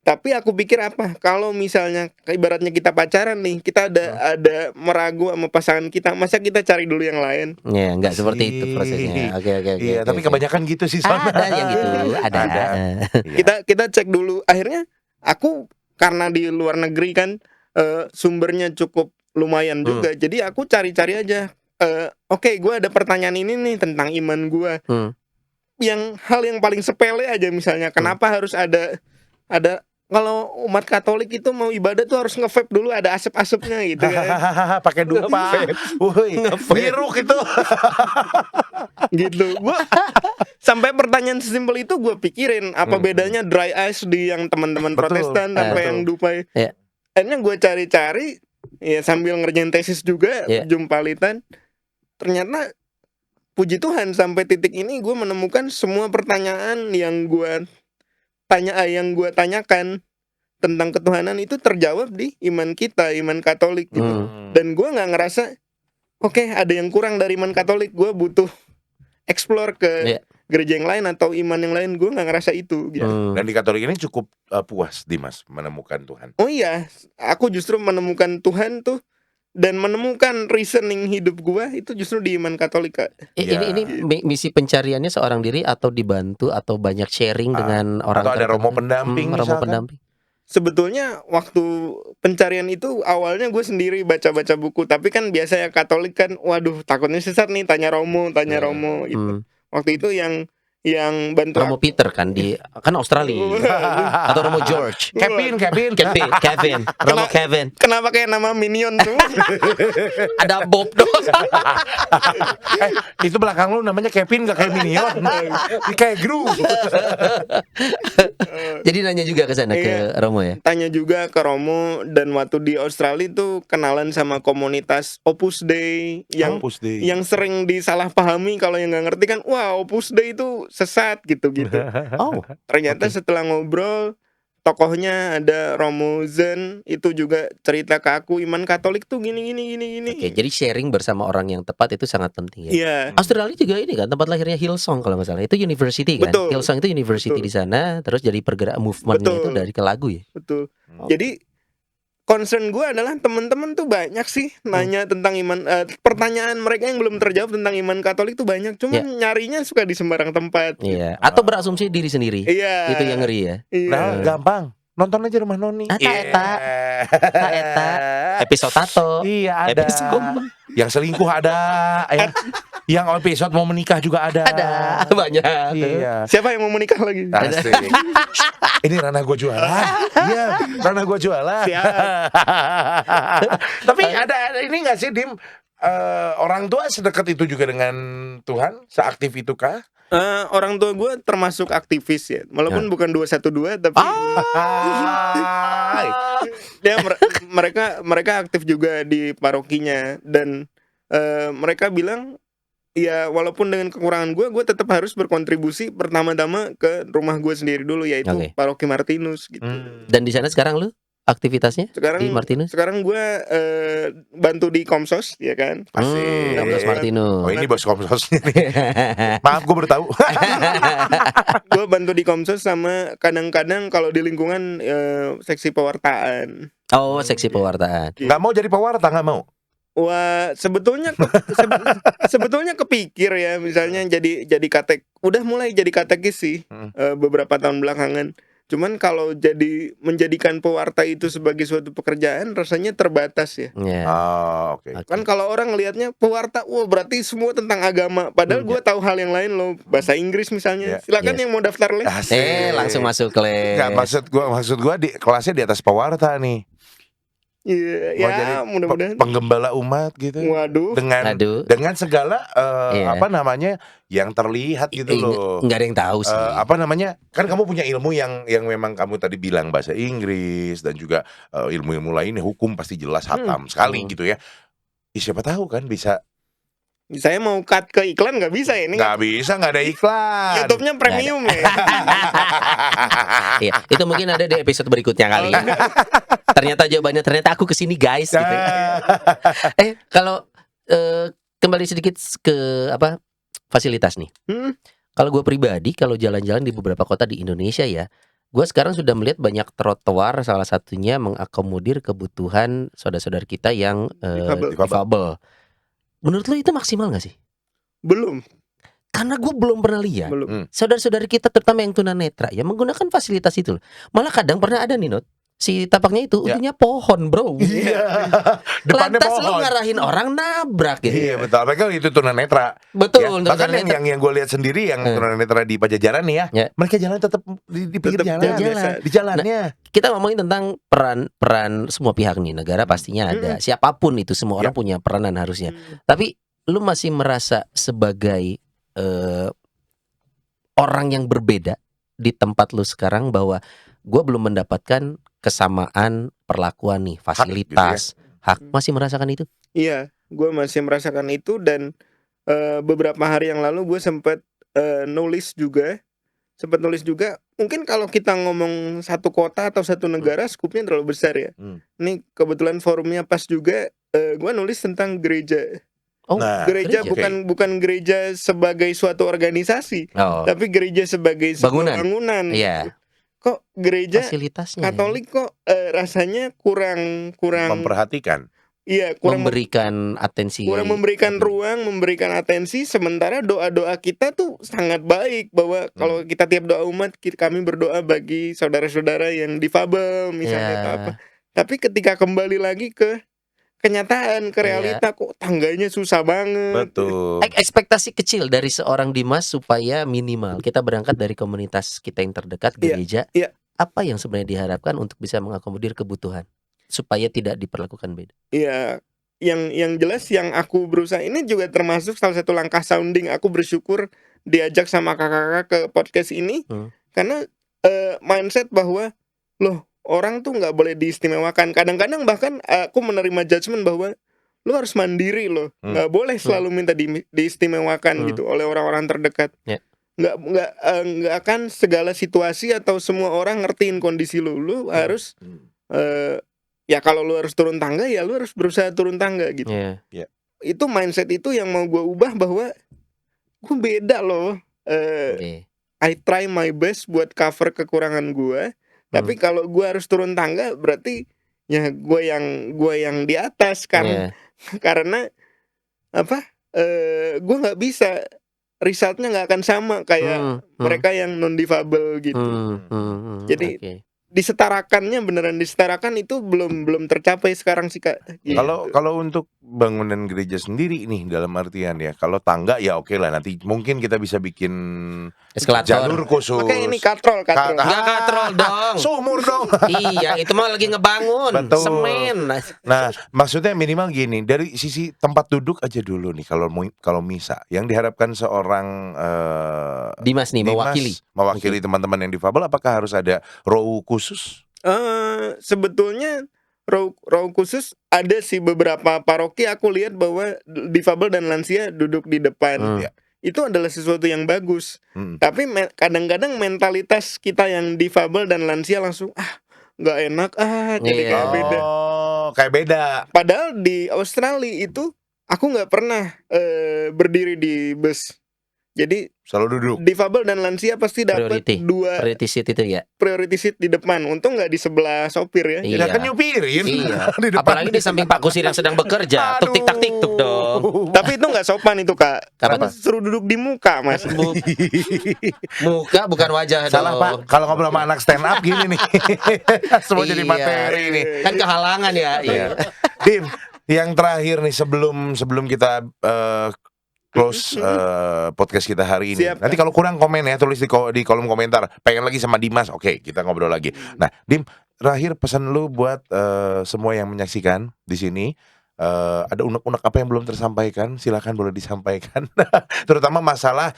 Tapi aku pikir apa? Kalau misalnya ibaratnya kita pacaran nih, kita ada meragu sama pasangan kita, masa kita cari dulu yang lain? Ya, enggak seperti itu prosesnya. Oke. Iya, tapi kebanyakan gitu sih soalnya. ada yang gitu, ada. Iya. Kita cek dulu. Akhirnya aku karena di luar negeri kan sumbernya cukup lumayan juga. Jadi aku cari-cari aja. Oke, gue ada pertanyaan ini nih tentang iman gue. Yang hal yang paling sepele aja misalnya, kenapa harus ada kalau umat Katolik itu mau ibadah tuh harus nge-vape dulu, ada asap-asapnya gitu kan. Pakai dupa. Woi, biru gitu. Gitu. Gua sampai pertanyaan sesimpel itu gue pikirin apa bedanya dry ice di yang teman-teman Betul. Protestan sampai Betul. yang Dupai. Iya. Akhirnya gue cari-cari ya sambil ngerjain tesis juga, jumpalitan. Ternyata puji Tuhan sampai titik ini gue menemukan semua pertanyaan yang gue tanyakan tentang ketuhanan itu terjawab di iman kita, iman Katolik gitu. Dan gue nggak ngerasa oke, ada yang kurang dari iman Katolik, gue butuh explore ke gereja yang lain atau iman yang lain. Gue nggak ngerasa itu gitu. Dan di Katolik ini cukup puas Dimas menemukan Tuhan. Oh iya, aku justru menemukan Tuhan tuh dan menemukan reasoning hidup gua itu justru di iman Katolik Kak. Ini misi pencariannya seorang diri atau dibantu atau banyak sharing dengan orang atau ada tertentu? romo pendamping romo misalkan? pendamping. Sebetulnya waktu pencarian itu awalnya gue sendiri baca-baca buku, tapi kan biasa ya Katolik kan, waduh takutnya sesat nih, tanya romo gitu. Waktu itu yang bantu Romo Peter kan kan Australia atau Romo George, Kevin. Romo Kevin. Kenapa kayak nama Minion tuh? Ada Bob dong. Itu belakang lu namanya Kevin, gak kayak Minion. Kayak Gru. Jadi nanya juga ke sana ke Romo ya. Tanya juga ke Romo, dan waktu di Australia tuh kenalan sama komunitas Opus Dei Opus Dei. yang sering disalahpahami. Kalau yang nggak ngerti kan, wah Opus Dei itu sesat gitu-gitu. Oh, Ternyata setelah ngobrol, tokohnya ada Romo Zen itu juga cerita ke aku, iman Katolik tuh gini. oke. Jadi sharing bersama orang yang tepat itu sangat penting ya. Iya. Australia juga ini kan tempat lahirnya Hillsong kalau nggak salah. Itu university kan. Betul. Hillsong itu university Betul. di sana, terus jadi pergerak movementnya itu Betul. dari ke lagu ya. Betul. Oh. Jadi concern gue adalah teman-teman tuh banyak sih nanya tentang iman, pertanyaan mereka yang belum terjawab tentang iman Katolik tuh banyak, cuman nyarinya suka di sembarang tempat. Iya. Atau berasumsi diri sendiri. Iya. Itu yang ngeri ya. Iya. Nah, gampang. Nonton aja Rumah Noni. Eta episode tato. Iya ada. Episode. Yang selingkuh ada ya. Yang episode mau menikah juga ada. Ada banyak. Iya. Siapa yang mau menikah lagi? Asik. Ini ranah gue jualan. Iya, ranah gue jualan. Tapi ada ini nggak sih Dim? Orang tua sedekat itu juga dengan Tuhan, seaktif itukah? Orang tua gue termasuk aktivis ya, walaupun bukan 212 tapi ya mereka aktif juga di parokinya, dan mereka bilang ya walaupun dengan kekurangan gue tetap harus berkontribusi pertama-tama ke rumah gue sendiri dulu, yaitu Paroki Martinus gitu. Dan di sana sekarang lu aktivitasnya di Martinus? Sekarang gue bantu di Komsos ya kan. Asik. Komsos Martinus. Oh ini bos Komsosnya nih. Maaf gue baru tahu. Gue bantu di Komsos sama kadang-kadang kalau di lingkungan seksi pewartaan. Oh, seksi pewartaan. Nggak mau jadi pewarta, nggak mau? Wah, sebetulnya kepikir ya, misalnya jadi udah mulai jadi katekis sih beberapa tahun belakangan. Cuman kalau menjadikan pewarta itu sebagai suatu pekerjaan rasanya terbatas ya. Oh, oke. Kan kalau orang ngelihatnya pewarta, wah berarti semua tentang agama. Padahal gue tahu hal yang lain loh, bahasa Inggris misalnya. Silakan yang mau daftar les. Langsung masuk les. Nggak, maksud gua di kelasnya di atas pewarta nih. Iya, ya mudah-mudahan penggembala umat gitu. Waduh. Dengan segala apa namanya yang terlihat gitu loh. Nggak ada yang tahu sih. Apa namanya? Kan kamu punya ilmu yang memang kamu tadi bilang bahasa Inggris dan juga ilmu-ilmu lainnya, hukum pasti jelas hatam sekali gitu ya. Siapa tahu kan bisa. Saya mau cut ke iklan nggak bisa ya ini? Nggak bisa, nggak ada iklan. YouTube-nya premium ya. Iya, itu mungkin ada di episode berikutnya kali. Ternyata jawabannya aku kesini guys. Gitu. Kalau kembali sedikit ke fasilitas nih. Kalau gue pribadi, kalau jalan-jalan di beberapa kota di Indonesia ya, gue sekarang sudah melihat banyak trotoar, salah satunya mengakomodir kebutuhan saudara-saudara kita yang difabel. Menurut lo itu maksimal gak sih? Belum. Karena gue belum pernah lihat saudara-saudara kita terutama yang tunanetra ya menggunakan fasilitas itu. Malah kadang pernah ada nih Not, si tapaknya itu ujungnya pohon bro. Iya. Depannya lantas pohon. lo ngarahin orang nabrak gitu. Iya betul. Mereka itu tunanetra. Betul. Ya. Bahkan yang gue lihat sendiri yang tunanetra di Pajajaran nih ya, mereka jalan tetap di pinggir jalan. Di jalannya. Kita ngomongin tentang peran semua pihak nih, negara pastinya ada. Siapapun itu semua orang punya peranan harusnya. Tapi lu masih merasa sebagai orang yang berbeda di tempat lu sekarang bahwa gue belum mendapatkan kesamaan perlakuan nih, fasilitas, hak, masih merasakan itu? Iya, gue masih merasakan itu, dan beberapa hari yang lalu gue sempat nulis juga. Mungkin kalau kita ngomong satu kota atau satu negara, skupnya terlalu besar ya. Ini kebetulan forumnya pas juga. Gue nulis tentang gereja. Gereja bukan gereja sebagai suatu organisasi, tapi gereja sebagai sebuah bangunan. Iya. Kok gereja Katolik kok rasanya kurang memperhatikan. Iya, memberikan atensi. Kurang memberikan ruang, memberikan atensi, sementara doa-doa kita tuh sangat baik, bahwa kalau kita tiap doa umat, kami berdoa bagi saudara-saudara yang difabel misalnya atau apa. Tapi ketika kembali lagi ke kenyataan, ke realita, kok tangganya susah banget. Betul. Ekspektasi kecil dari seorang Dimas supaya minimal kita berangkat dari komunitas kita yang terdekat, gereja. Apa yang sebenarnya diharapkan untuk bisa mengakomodir kebutuhan supaya tidak diperlakukan beda? Iya, yang jelas yang aku berusaha ini juga termasuk salah satu langkah sounding. Aku bersyukur diajak sama kakak-kakak ke podcast ini, karena mindset bahwa loh orang tuh nggak boleh diistimewakan. Kadang-kadang bahkan aku menerima judgement bahwa lu harus mandiri loh, nggak boleh selalu minta diistimewakan gitu oleh orang-orang terdekat. Ya. Nggak akan segala situasi atau semua orang ngertiin kondisi lu. Lu harus ya kalau lu harus turun tangga ya lu harus berusaha turun tangga gitu. Iya. Itu mindset itu yang mau gue ubah bahwa gue beda loh. Oke. I try my best buat cover kekurangan gue. Tapi kalau gue harus turun tangga berarti ya gue yang di atas Iya. karena apa? Gue nggak bisa, resultnya nggak akan sama kayak mereka yang non difabel gitu. Jadi Oke. disetarakannya beneran disetarakan itu belum tercapai sekarang sih Kak. Gitu. Kalau untuk bangunan gereja sendiri nih dalam artian ya, kalau tangga ya oke lah, nanti mungkin kita bisa bikin Eskalator. jalur khusus. Makanya ini katrol. Nggak katrol dong. Sumur dong. Iya, itu mah lagi ngebangun Betul. semen. Nah, maksudnya minimal gini, dari sisi tempat duduk aja dulu nih kalau misa, yang diharapkan seorang Dimas nih mewakili teman-teman yang difabel, apakah harus ada row khusus? Sebetulnya row khusus ada sih beberapa paroki aku lihat bahwa difabel dan lansia duduk di depan. Ya. Itu adalah sesuatu yang bagus. Tapi kadang-kadang mentalitas kita yang difabel dan lansia langsung nggak enak jadi kayak beda. Kayak beda. Padahal di Australia itu aku nggak pernah berdiri di bus. Jadi selalu duduk. Difabel dan lansia pasti dapat priority seat itu ya. Priority seat di depan. Untung nggak di sebelah sopir ya. Iya. Ya kan nyupirin. Iya. Di depan. Apalagi di samping Pak Kusir yang sedang bekerja. Tuk tik tak tik tuk dong. Tapi itu nggak sopan itu Kak. Karena suruh duduk di muka Mas. Muka bukan wajah. Salah dong. Pak. Kalau ngobrol sama anak stand up gini nih. Semua jadi materi nih. Kan kehalangan ya. Iya. Dim, yang terakhir nih sebelum kita close podcast kita hari ini. Siap. Nanti kalau kurang komen ya, tulis di kolom komentar. Pengen lagi sama Dimas, oke, kita ngobrol lagi. Nah, Dim, terakhir pesan lu buat semua yang menyaksikan di sini. Ada unek-unek apa yang belum tersampaikan? Silakan boleh disampaikan. Terutama masalah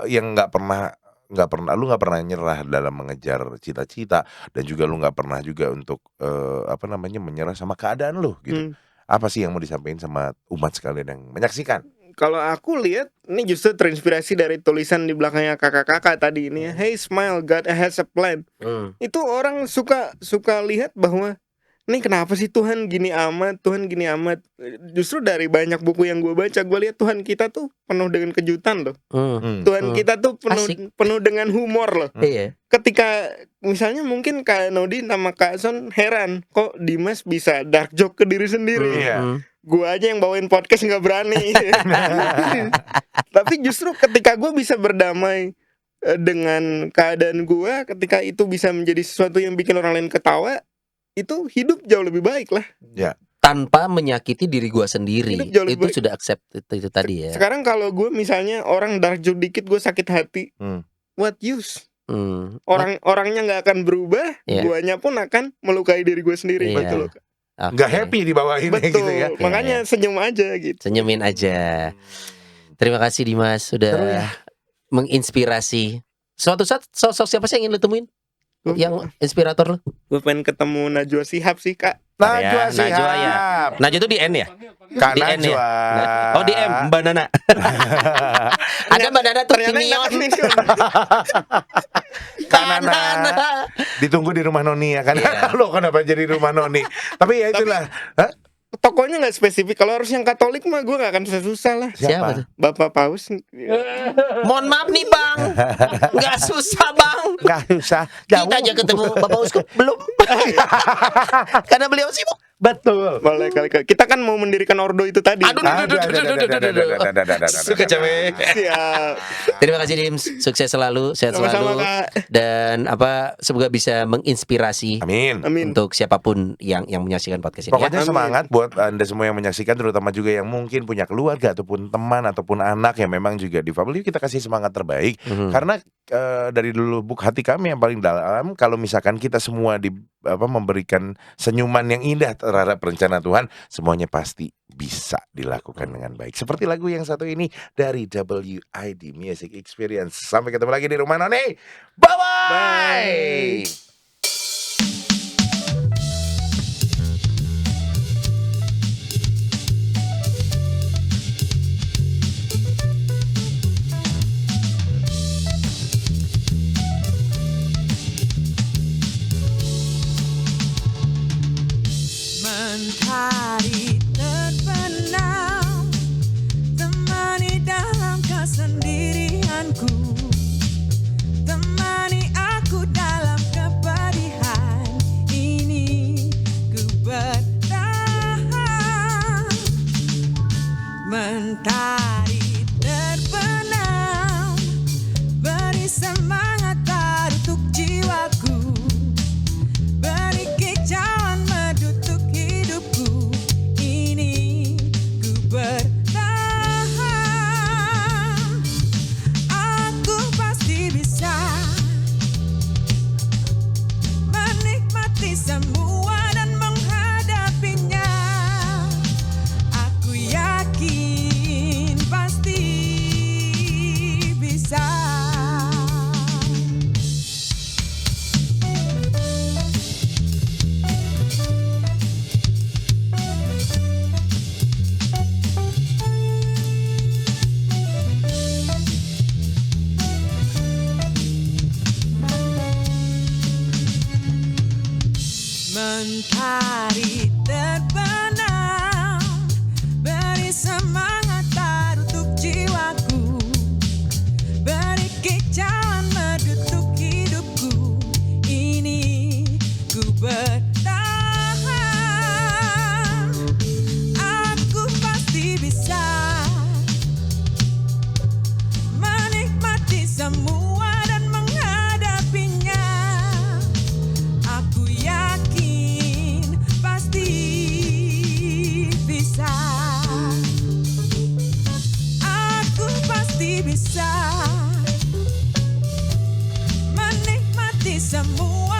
yang nggak pernah lu nggak pernah nyerah dalam mengejar cita-cita, dan juga lu nggak pernah juga untuk menyerah sama keadaan lu gitu. Apa sih yang mau disampaikan sama umat sekalian yang menyaksikan? Kalau aku lihat ini justru terinspirasi dari tulisan di belakangnya kakak-kakak tadi ini. Hey smile, God has a plan. Itu orang suka lihat bahwa ini kenapa sih Tuhan gini amat. Justru dari banyak buku yang gue baca, gue lihat Tuhan kita tuh penuh dengan kejutan loh. Tuhan kita tuh penuh dengan humor loh. Iya. Ketika misalnya mungkin Kak Nodi sama Kak Son heran, kok Dimas bisa dark joke ke diri sendiri. Gue aja yang bawain podcast nggak berani. Tapi justru ketika gue bisa berdamai dengan keadaan gue, ketika itu bisa menjadi sesuatu yang bikin orang lain ketawa, itu hidup jauh lebih baik lah. Ya. Tanpa menyakiti diri gue sendiri. Itu baik. sudah accept itu tadi ya. Sekarang kalau gue misalnya orang dark joke dikit gue sakit hati, what use? Orangnya nggak akan berubah, guanya pun akan melukai diri gue sendiri. Betul. Nggak happy di bawah ini gitu ya. Makanya senyum aja gitu. Senyumin aja. Terima kasih Dimas sudah menginspirasi. Suatu saat sosok siapa sih yang ingin lu temuin? Yang inspirator lu? Gue pengen ketemu Najwa Shihab sih Kak. Najwa ya. Najwa itu di N ya? Kak di N Najwa. Ya? Oh di M, Mbak Nana. Ada Mbak Nana tuh Timion. Kak Nana. Ditunggu di rumah Noni ya kan. Lo kenapa jadi rumah Noni? Tapi ya itulah. Tokonya nggak spesifik. Kalau harus yang Katolik mah gue nggak akan susah lah. Siapa tuh? Bapak Paus. Mohon maaf nih Bang, nggak susah Bang. Nggak susah. Kita aja ketemu Bapak Uskup belum. Karena beliau sibuk. Betul. Boleh kali. Kita kan mau mendirikan ordo itu tadi. Aduh. Suka capek. Siap. Terima kasih Dim, sukses selalu, sehat selalu. Dan semoga bisa menginspirasi. Amin. Untuk siapapun yang menyaksikan podcast ini. Pokoknya semangat buat Anda semua yang menyaksikan, terutama juga yang mungkin punya keluarga ataupun teman ataupun anak yang memang juga difabel. Kita kasih semangat terbaik. Karena dari dulu lubuk hati kami yang paling dalam, kalau misalkan kita semua memberikan senyuman yang indah terhadap rencana Tuhan, semuanya pasti bisa dilakukan dengan baik. Seperti lagu yang satu ini dari WID Music Experience. Sampai ketemu lagi di Rumah Noni. Bye-bye. Mentari terbenam, temani dalam kesendirianku, temani aku dalam kepedihan ini, ku bertahan. Mentari terbenam, beri semangat baru untuk jiwaku, beri kicauan merdu untuk hidupku ini, ku bertahan. Aku pasti bisa menikmati semua dan menghadapinya. Aku yakin pasti bisa. Mentari terbenam, beri semangat baru untuk jiwaku, beri kicauan merdu untuk hidupku ini, ku bertahan. Aku pasti bisa menikmati semua dan menghadapinya. Aku yakin pasti bisa. Aku pasti bisa menikmati semua